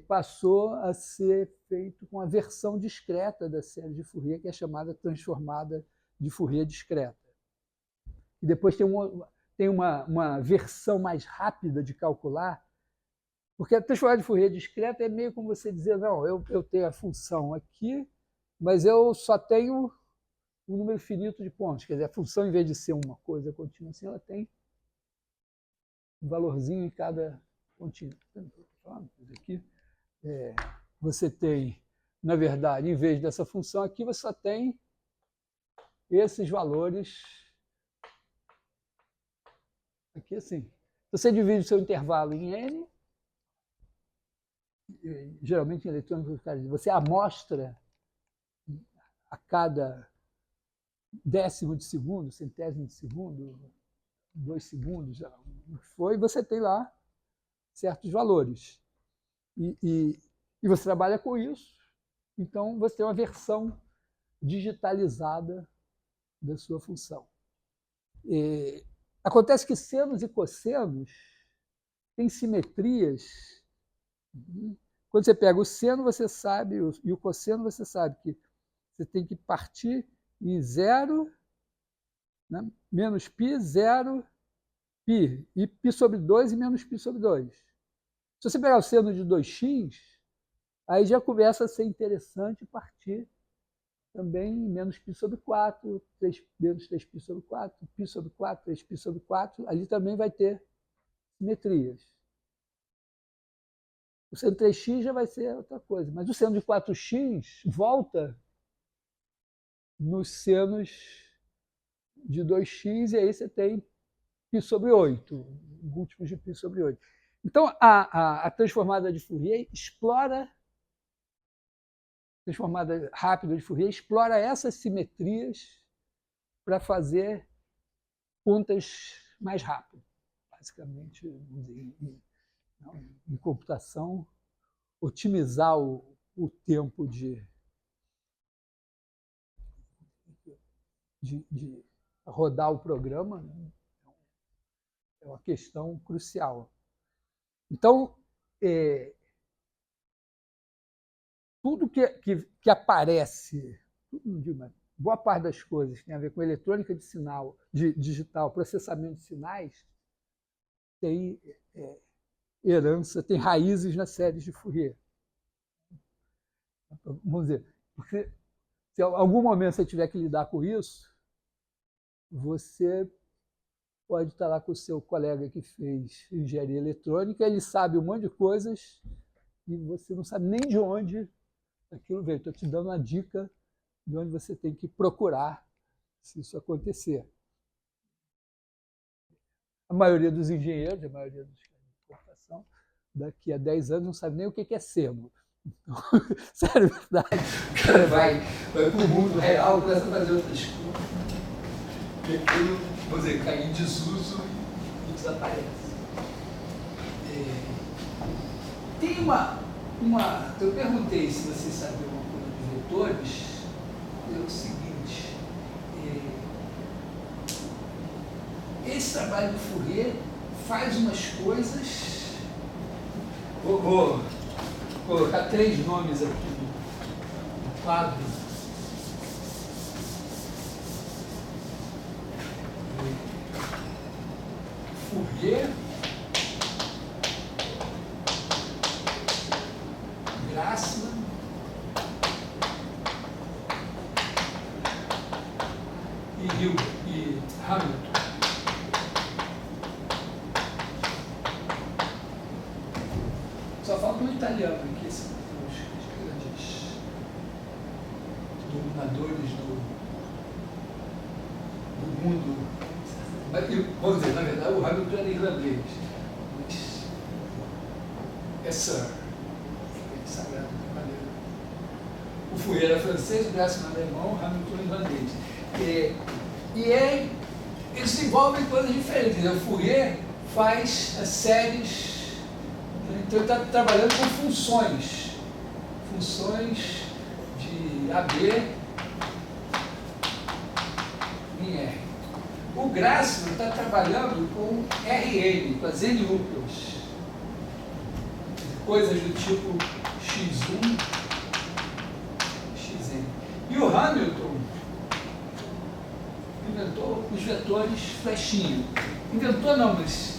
A: passou a ser feito com a versão discreta da série de Fourier, que é chamada transformada de Fourier discreta. E depois tem uma versão mais rápida de calcular, porque a transformada de Fourier discreta é meio como você dizer, não, eu tenho a função aqui, mas eu só tenho um número finito de pontos. Quer dizer, a função, em vez de ser uma coisa contínua assim, ela tem um valorzinho em cada pontinho. Aqui, você tem, na verdade, em vez dessa função aqui, você só tem esses valores aqui assim. Você divide o seu intervalo em n, geralmente em eletrônica, você amostra a cada décimo de segundo, centésimo de segundo, 2 segundos, e você tem lá certos valores. E você trabalha com isso, então você tem uma versão digitalizada da sua função. Acontece que senos e cossenos têm simetrias. Quando você pega o seno, você sabe, e o cosseno, você sabe que você tem que partir em 0, né? Menos π, 0, π. E π sobre 2 e menos π sobre 2. Se você pegar o seno de 2x, aí já começa a ser interessante partir também em menos π sobre 4, menos 3π sobre 4, π sobre 4, 3π sobre 4. Ali também vai ter simetrias. O seno de 3x já vai ser outra coisa. Mas o seno de 4x volta nos senos de 2x, e aí você tem π sobre 8, múltiplos de π sobre 8. Então, a transformada de Fourier explora, transformada rápida de Fourier, explora essas simetrias para fazer contas mais rápido. Basicamente, em computação, otimizar o tempo de rodar o programa, né? É uma questão crucial. Então, tudo que aparece, não digo mais, boa parte das coisas que tem a ver com eletrônica de sinal, digital, processamento de sinais, tem herança, tem raízes nas séries de Fourier. Vamos dizer, porque se em algum momento você tiver que lidar com isso, você pode estar lá com o seu colega que fez engenharia eletrônica, ele sabe um monte de coisas e você não sabe nem de onde aquilo veio. Estou te dando uma dica de onde você tem que procurar se isso acontecer. A maioria dos engenheiros, a maioria dos caras de computação, daqui a 10 anos não sabe nem o que é sebo. Então, sério, verdade. O cara vai para o mundo real, começa a fazer outras coisas. E aquilo, vamos dizer, cai em desuso e desaparece. Tem uma. Eu perguntei se vocês sabiam alguma coisa de vetores, é o seguinte. Esse trabalho do Fourier faz umas coisas. Vou colocar 3 nomes aqui no quadro. Fourier, Grassmann e Hamilton. Só falta um italiano aqui, os grandes dominadores do mundo. Vamos dizer, na verdade, o Hamilton era irlandês, mas é Sir, sagrado de maneira. O Fourier era francês, o Grassmann alemão, o Hamilton irlandês. Eles desenvolvem coisas diferentes. O Fourier faz as séries. Então, ele está trabalhando com funções de AB em R. O Grassmann está trabalhando com RN, com as N-núcleos, coisas do tipo X1, Xn. E o Hamilton inventou os vetores flechinha. Inventou não, mas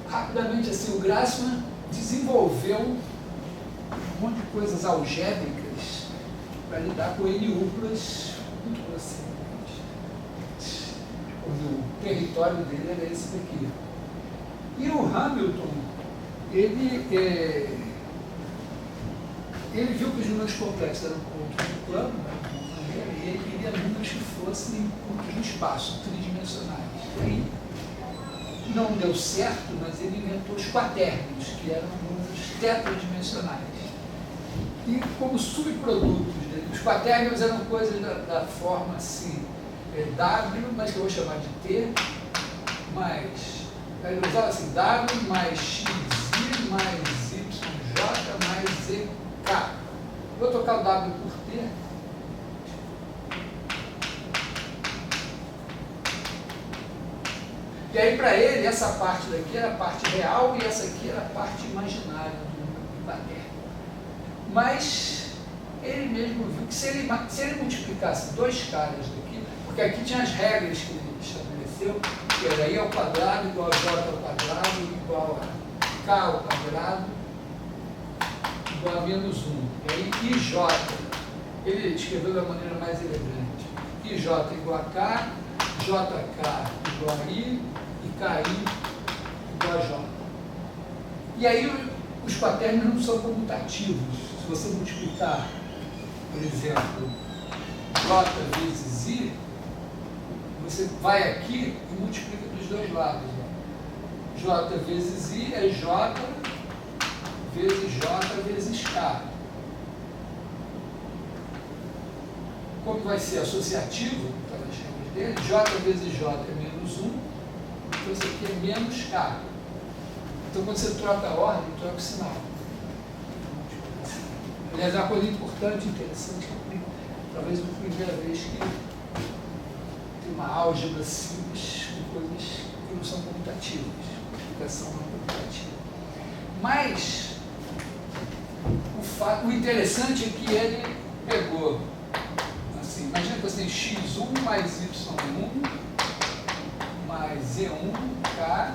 A: rapidamente assim, o Grassmann desenvolveu um monte de coisas algébricas para lidar com N-núcleos muito grosseiramente. O território dele era esse daqui. E o Hamilton, ele viu que os números complexos eram pontos no plano, e ele queria números que fossem pontos no espaço, tridimensionais. E aí, não deu certo, mas ele inventou os quatérnios, que eram números tetradimensionais. E como subprodutos dele, os quatérnios eram coisas da forma assim, W, mas que eu vou chamar de T, mais, ele usava assim, W mais XI mais YJ mais ZK. Vou trocar o W por T. E aí, para ele, essa parte daqui era a parte real e essa aqui era a parte imaginária do número quaterno. Mas ele mesmo viu que se ele multiplicasse 2 caras daqui, porque aqui tinha as regras que ele estabeleceu, que era I ao quadrado igual a J ao quadrado igual a K ao quadrado igual a menos 1. E aí IJ, ele escreveu da maneira mais elegante. IJ igual a K, JK igual a I, e KI igual a J. E aí os quatérnios não são comutativos. Se você multiplicar, por exemplo, J vezes I, você vai aqui e multiplica dos dois lados. Ó. J vezes I é J vezes J vezes K. Como vai ser associativo, pelas regras dele, J vezes J é menos 1, então isso aqui é menos K. Então, quando você troca a ordem, troca o sinal. Aliás, é uma coisa importante, interessante, talvez a primeira vez que tem uma álgebra simples com coisas que não são comutativas, multiplicação não comutativa. Mas o o interessante é que ele pegou, assim, imagina que você tem x1 mais y1 mais z1k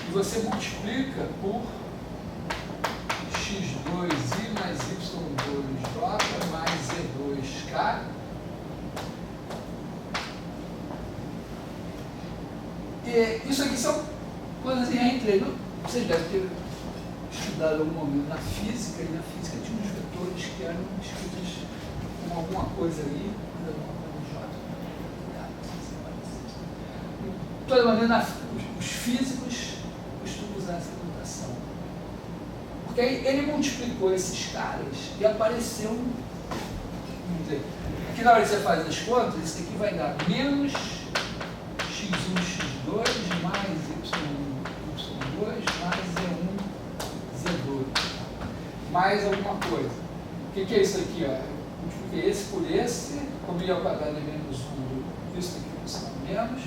A: e você multiplica por x2i mais y2j mais z2k. E isso aqui são coisas em R3. Vocês devem ter estudado algum momento na física, e na física tinha uns vetores que eram escritos com alguma coisa ali, de toda maneira, os físicos costumam usar essa notação. Porque aí ele multiplicou esses caras e apareceu, vamos dizer, aqui na hora que você faz as contas, isso aqui vai dar menos x1, x2 mais y1, y2 mais z1, z2 mais alguma coisa. O que é isso aqui? Ó? Multipliquei esse por esse, como i ao quadrado é menos 1, isso aqui vai ser menos,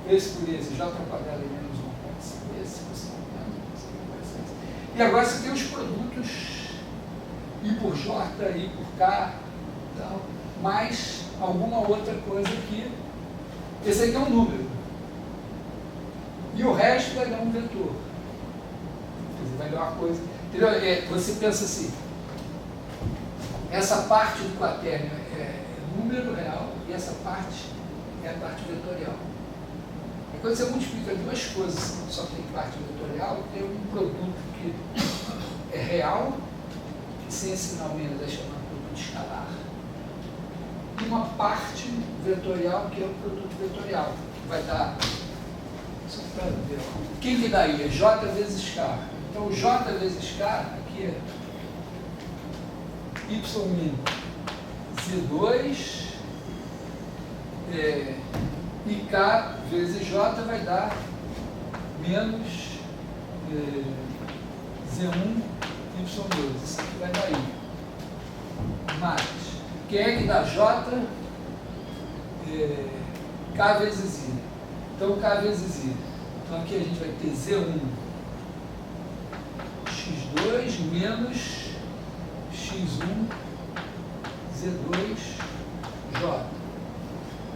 A: esse por esse, j ao quadrado é menos 1, pode ser esse, vai ser menos, esse aqui vai ser esse. E agora você tem os produtos i por j, i por k, tal, mais alguma outra coisa aqui. Esse aqui é um número. E o resto vai dar um vetor. Quer dizer, vai dar uma coisa. Entendeu? Você pensa assim, essa parte do quaternio é número real e essa parte é a parte vetorial. E quando você multiplica duas coisas, só tem parte vetorial, tem um produto que é real, que sem esse sinal menos é chamado produto escalar, e uma parte vetorial que é o produto vetorial, que vai dar, só para ver, quem que dá aí? É J vezes K. Então o J vezes K aqui é y z2 e K vezes J vai dar menos z1 y2. Isso aqui vai dar I. Mais. Quem é que dá J? K vezes I. Então K vezes I. Então aqui a gente vai ter Z1 x2 menos x1 z2 j.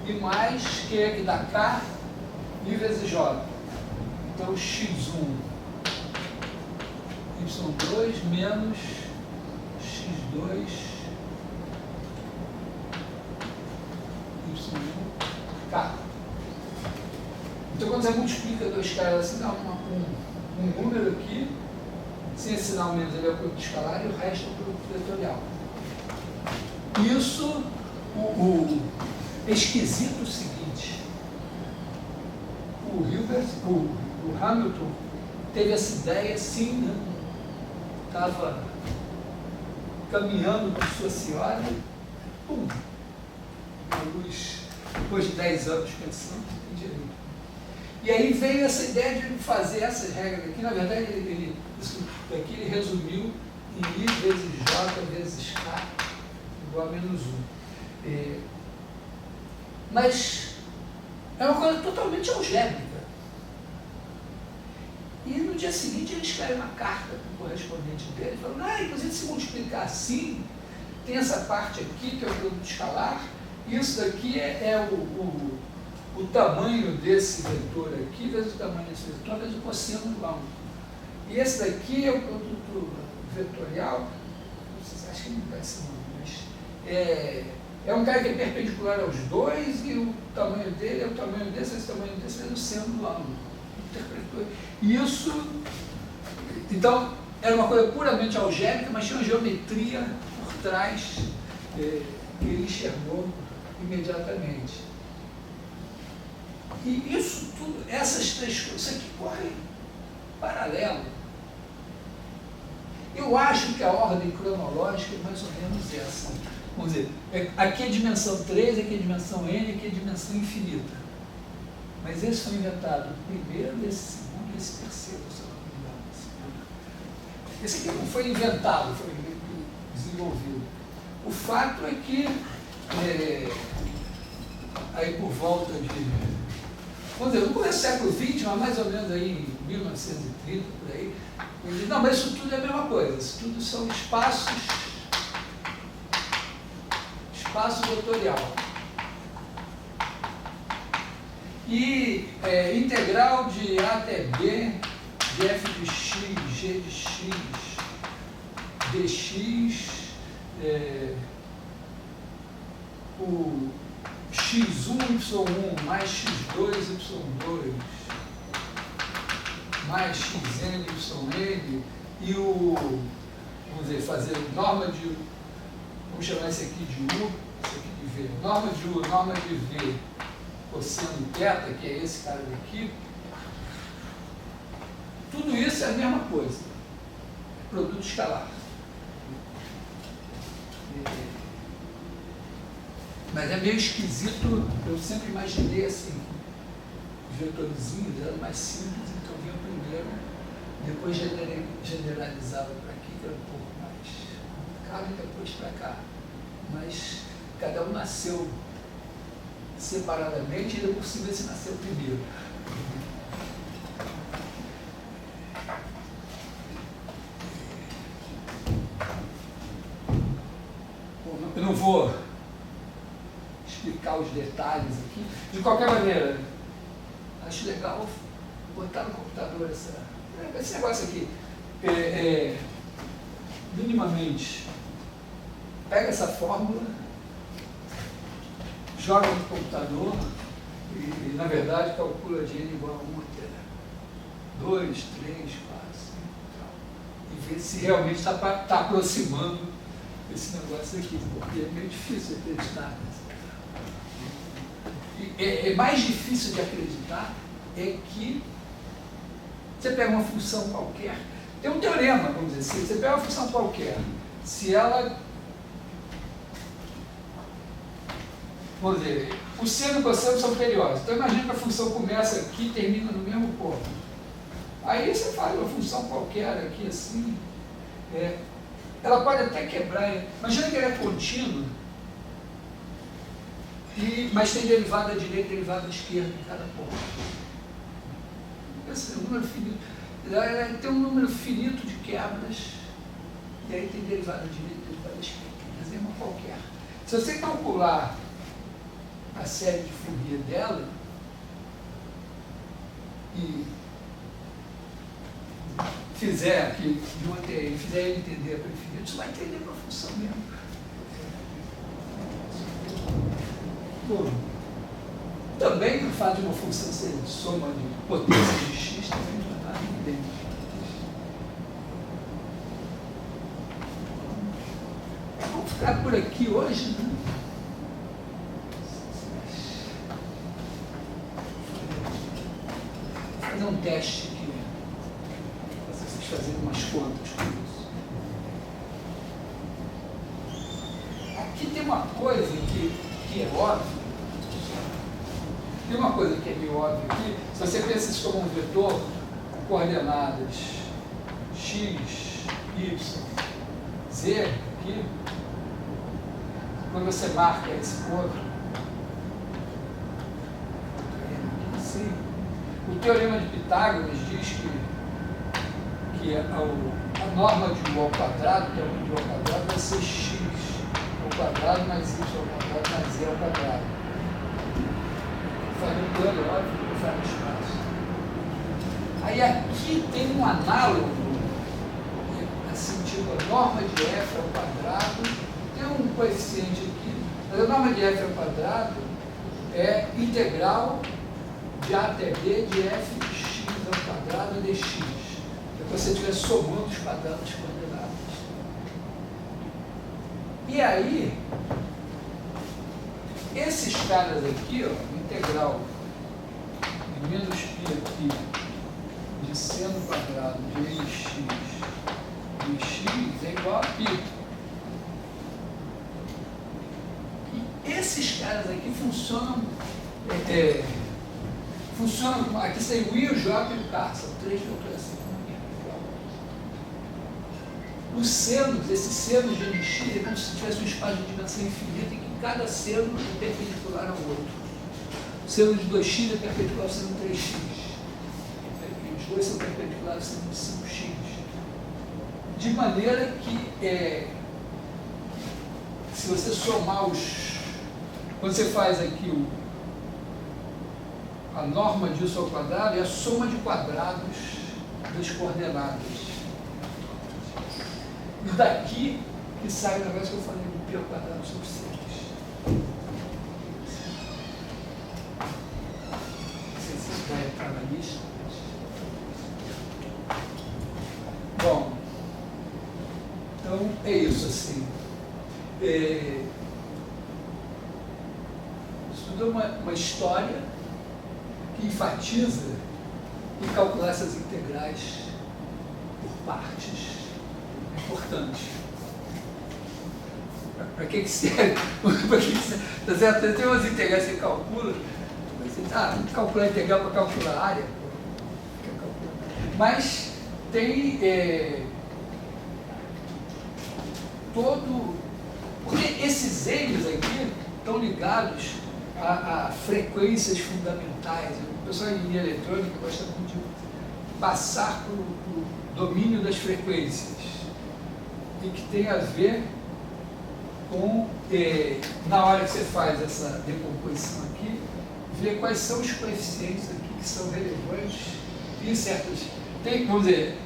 A: E mais, quem é que dá K? I vezes J. Então x1 y2 menos x2 y1 K. Então quando você multiplica dois caras assim, dá um número aqui, sem esse sinal menos ele é o produto escalar e o resto é o produto vetorial. Isso, é esquisito o seguinte, o Hamilton teve essa ideia assim, né? Estava caminhando com sua senhora, pum, a luz, depois de 10 anos pensando, tem direito. E aí veio essa ideia de fazer essas regras aqui, na verdade isso aqui ele resumiu em I vezes J vezes K igual a menos 1. Mas é uma coisa totalmente algébrica. E no dia seguinte ele escreve uma carta para o correspondente dele, falando, inclusive se multiplicar assim, tem essa parte aqui que é o produto escalar, isso daqui é o tamanho desse vetor aqui vezes o tamanho desse vetor vezes o cosseno do ângulo. E esse daqui é o produto vetorial, acho que não vai ser não, mas é um cara que é perpendicular aos dois e o tamanho dele é o tamanho desse, esse tamanho desse vezes o seno do ângulo. Interpretou isso. Então, era uma coisa puramente algébrica, mas tinha uma geometria por trás que ele enxergou imediatamente. E isso tudo, essas três coisas, isso aqui corre paralelo. Eu acho que a ordem cronológica é mais ou menos essa. Vamos dizer, aqui é dimensão 3, aqui é dimensão n, aqui é dimensão infinita. Mas esse foi inventado primeiro, esse segundo e esse terceiro, se eu não me engano. Esse aqui não foi inventado, foi desenvolvido. O fato é que, aí por volta de vamos dizer, no começo do século XX, mas mais ou menos aí em 1930, por aí, ele diz, não, mas isso tudo é a mesma coisa, isso tudo são espaço vetorial. E integral de A até B, de f de x, g de x, dx, o x1, y1, mais x2, y2, mais xn, yn, e o, vamos dizer, fazer norma de, vamos chamar esse aqui de U, esse aqui de V, norma de U, norma de V, cosseno θ, que é esse cara daqui, tudo isso é a mesma coisa, é produto escalar. Mas é meio esquisito, eu sempre imaginei assim, os vetorzinhos eram mais simples, então vinha primeiro, depois generalizava para aqui, que era um pouco mais complicado, e depois para cá. Mas cada um nasceu separadamente, e ainda por cima esse nasceu primeiro. Eu não vou explicar os detalhes aqui. De qualquer maneira, acho legal botar no computador esse negócio aqui. Minimamente, pega essa fórmula, joga no computador e, na verdade, calcula de n igual a 1 até 2, 3, 4, 5 e vê se realmente está aproximando esse negócio aqui, porque é meio difícil de acreditar. É mais difícil de acreditar é que você pega uma função qualquer, tem um teorema, vamos dizer assim, você pega uma função qualquer, se ela, vamos dizer, o seno e o cosseno são periódicos, então imagina que a função começa aqui e termina no mesmo ponto. Aí você faz uma função qualquer aqui assim, ela pode até quebrar, imagina que ela é contínua, mas tem derivada à direita e derivada à esquerda em cada ponto. Esse é um número finito. Ela tem um número finito de quebras, e aí tem derivada à direita e derivada à esquerda. Mas é uma qualquer. Se você calcular a série de Fourier dela e fizer aqui de 1 até n, fizer ele entender para o infinito, você vai entender uma função mesmo. Bom, também o fato de uma função ser soma de potências de x também já está evidente. Vamos ficar por aqui hoje, né? Vou fazer um teste aqui, para vocês fazerem umas contas com isso. Aqui tem uma coisa que é óbvio. Tem uma coisa que é meio óbvia aqui, se você pensa isso como um vetor com coordenadas x, y, z, aqui, quando você marca esse ponto, assim, o teorema de Pitágoras diz que a norma de u ao quadrado, que é o de u ao quadrado, vai ser x ao quadrado mais y ao quadrado mais z ao quadrado. Faz um plano, óbvio, que faz no espaço. Aí aqui tem um análogo, assim, tipo a norma de f ao quadrado, tem um coeficiente aqui, mas a norma de f ao quadrado é integral de a até b de f de x ao quadrado dx. Depois você estiver somando os quadrados coordenados. E aí, esses caras aqui, ó, integral de menos π aqui de seno quadrado de nx de x é igual a π. E esses caras aqui funcionam, aqui tem o I, o J e o K, são três vetores assim. Os senos, esses senos de nx, é como se tivesse um espaço de dimensão infinita em que cada seno é perpendicular ao outro. seno de 2x é perpendicular ao seno de 3x. E os dois são perpendiculares ao seno de 5x. De maneira que, se você somar os... Quando você faz aqui a norma disso ao quadrado, é a soma de quadrados das coordenadas. E daqui que sai o negócio que eu falei do π ao quadrado sobre 6. Não sei se isso vai entrar na lista. Bom, então é isso assim. Isso tudo é uma história que enfatiza que calcular essas integrais por partes é importante. Para que serve? Tá certo? Tem umas integrais que você calcula, tem que calcular a integral para calcular a área. Mas tem porque esses N's aqui estão ligados a frequências fundamentais. O pessoal em eletrônica gosta muito de passar para o domínio das frequências, e que tem a ver com, na hora que você faz essa decomposição aqui, ver quais são os coeficientes aqui que são relevantes em certas... vamos dizer,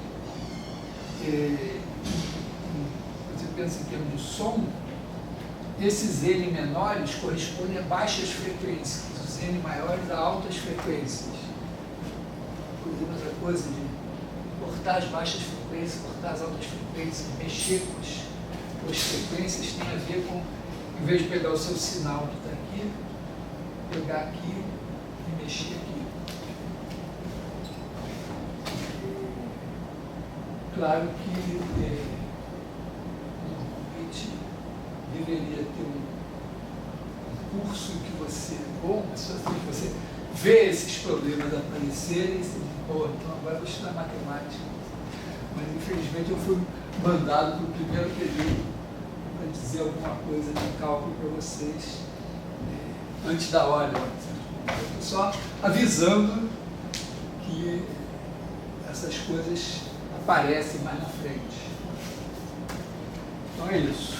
A: você pensa em termos de som, esses N menores correspondem a baixas frequências, os N maiores a altas frequências. Por exemplo, outra coisa de cortar as baixas frequências, cortar as altas frequências, mexer com as frequências tem a ver com, em vez de pegar o seu sinal que está aqui, pegar aqui e mexer aqui. Claro que normalmente deveria ter um curso que você, bom, que você vê esses problemas aparecerem e você diz, pô, então agora eu vou estudar matemática. Mas infelizmente eu fui mandado para o primeiro período para dizer alguma coisa de cálculo para vocês antes da hora. Estou só avisando que essas coisas aparecem mais na frente. Então é isso.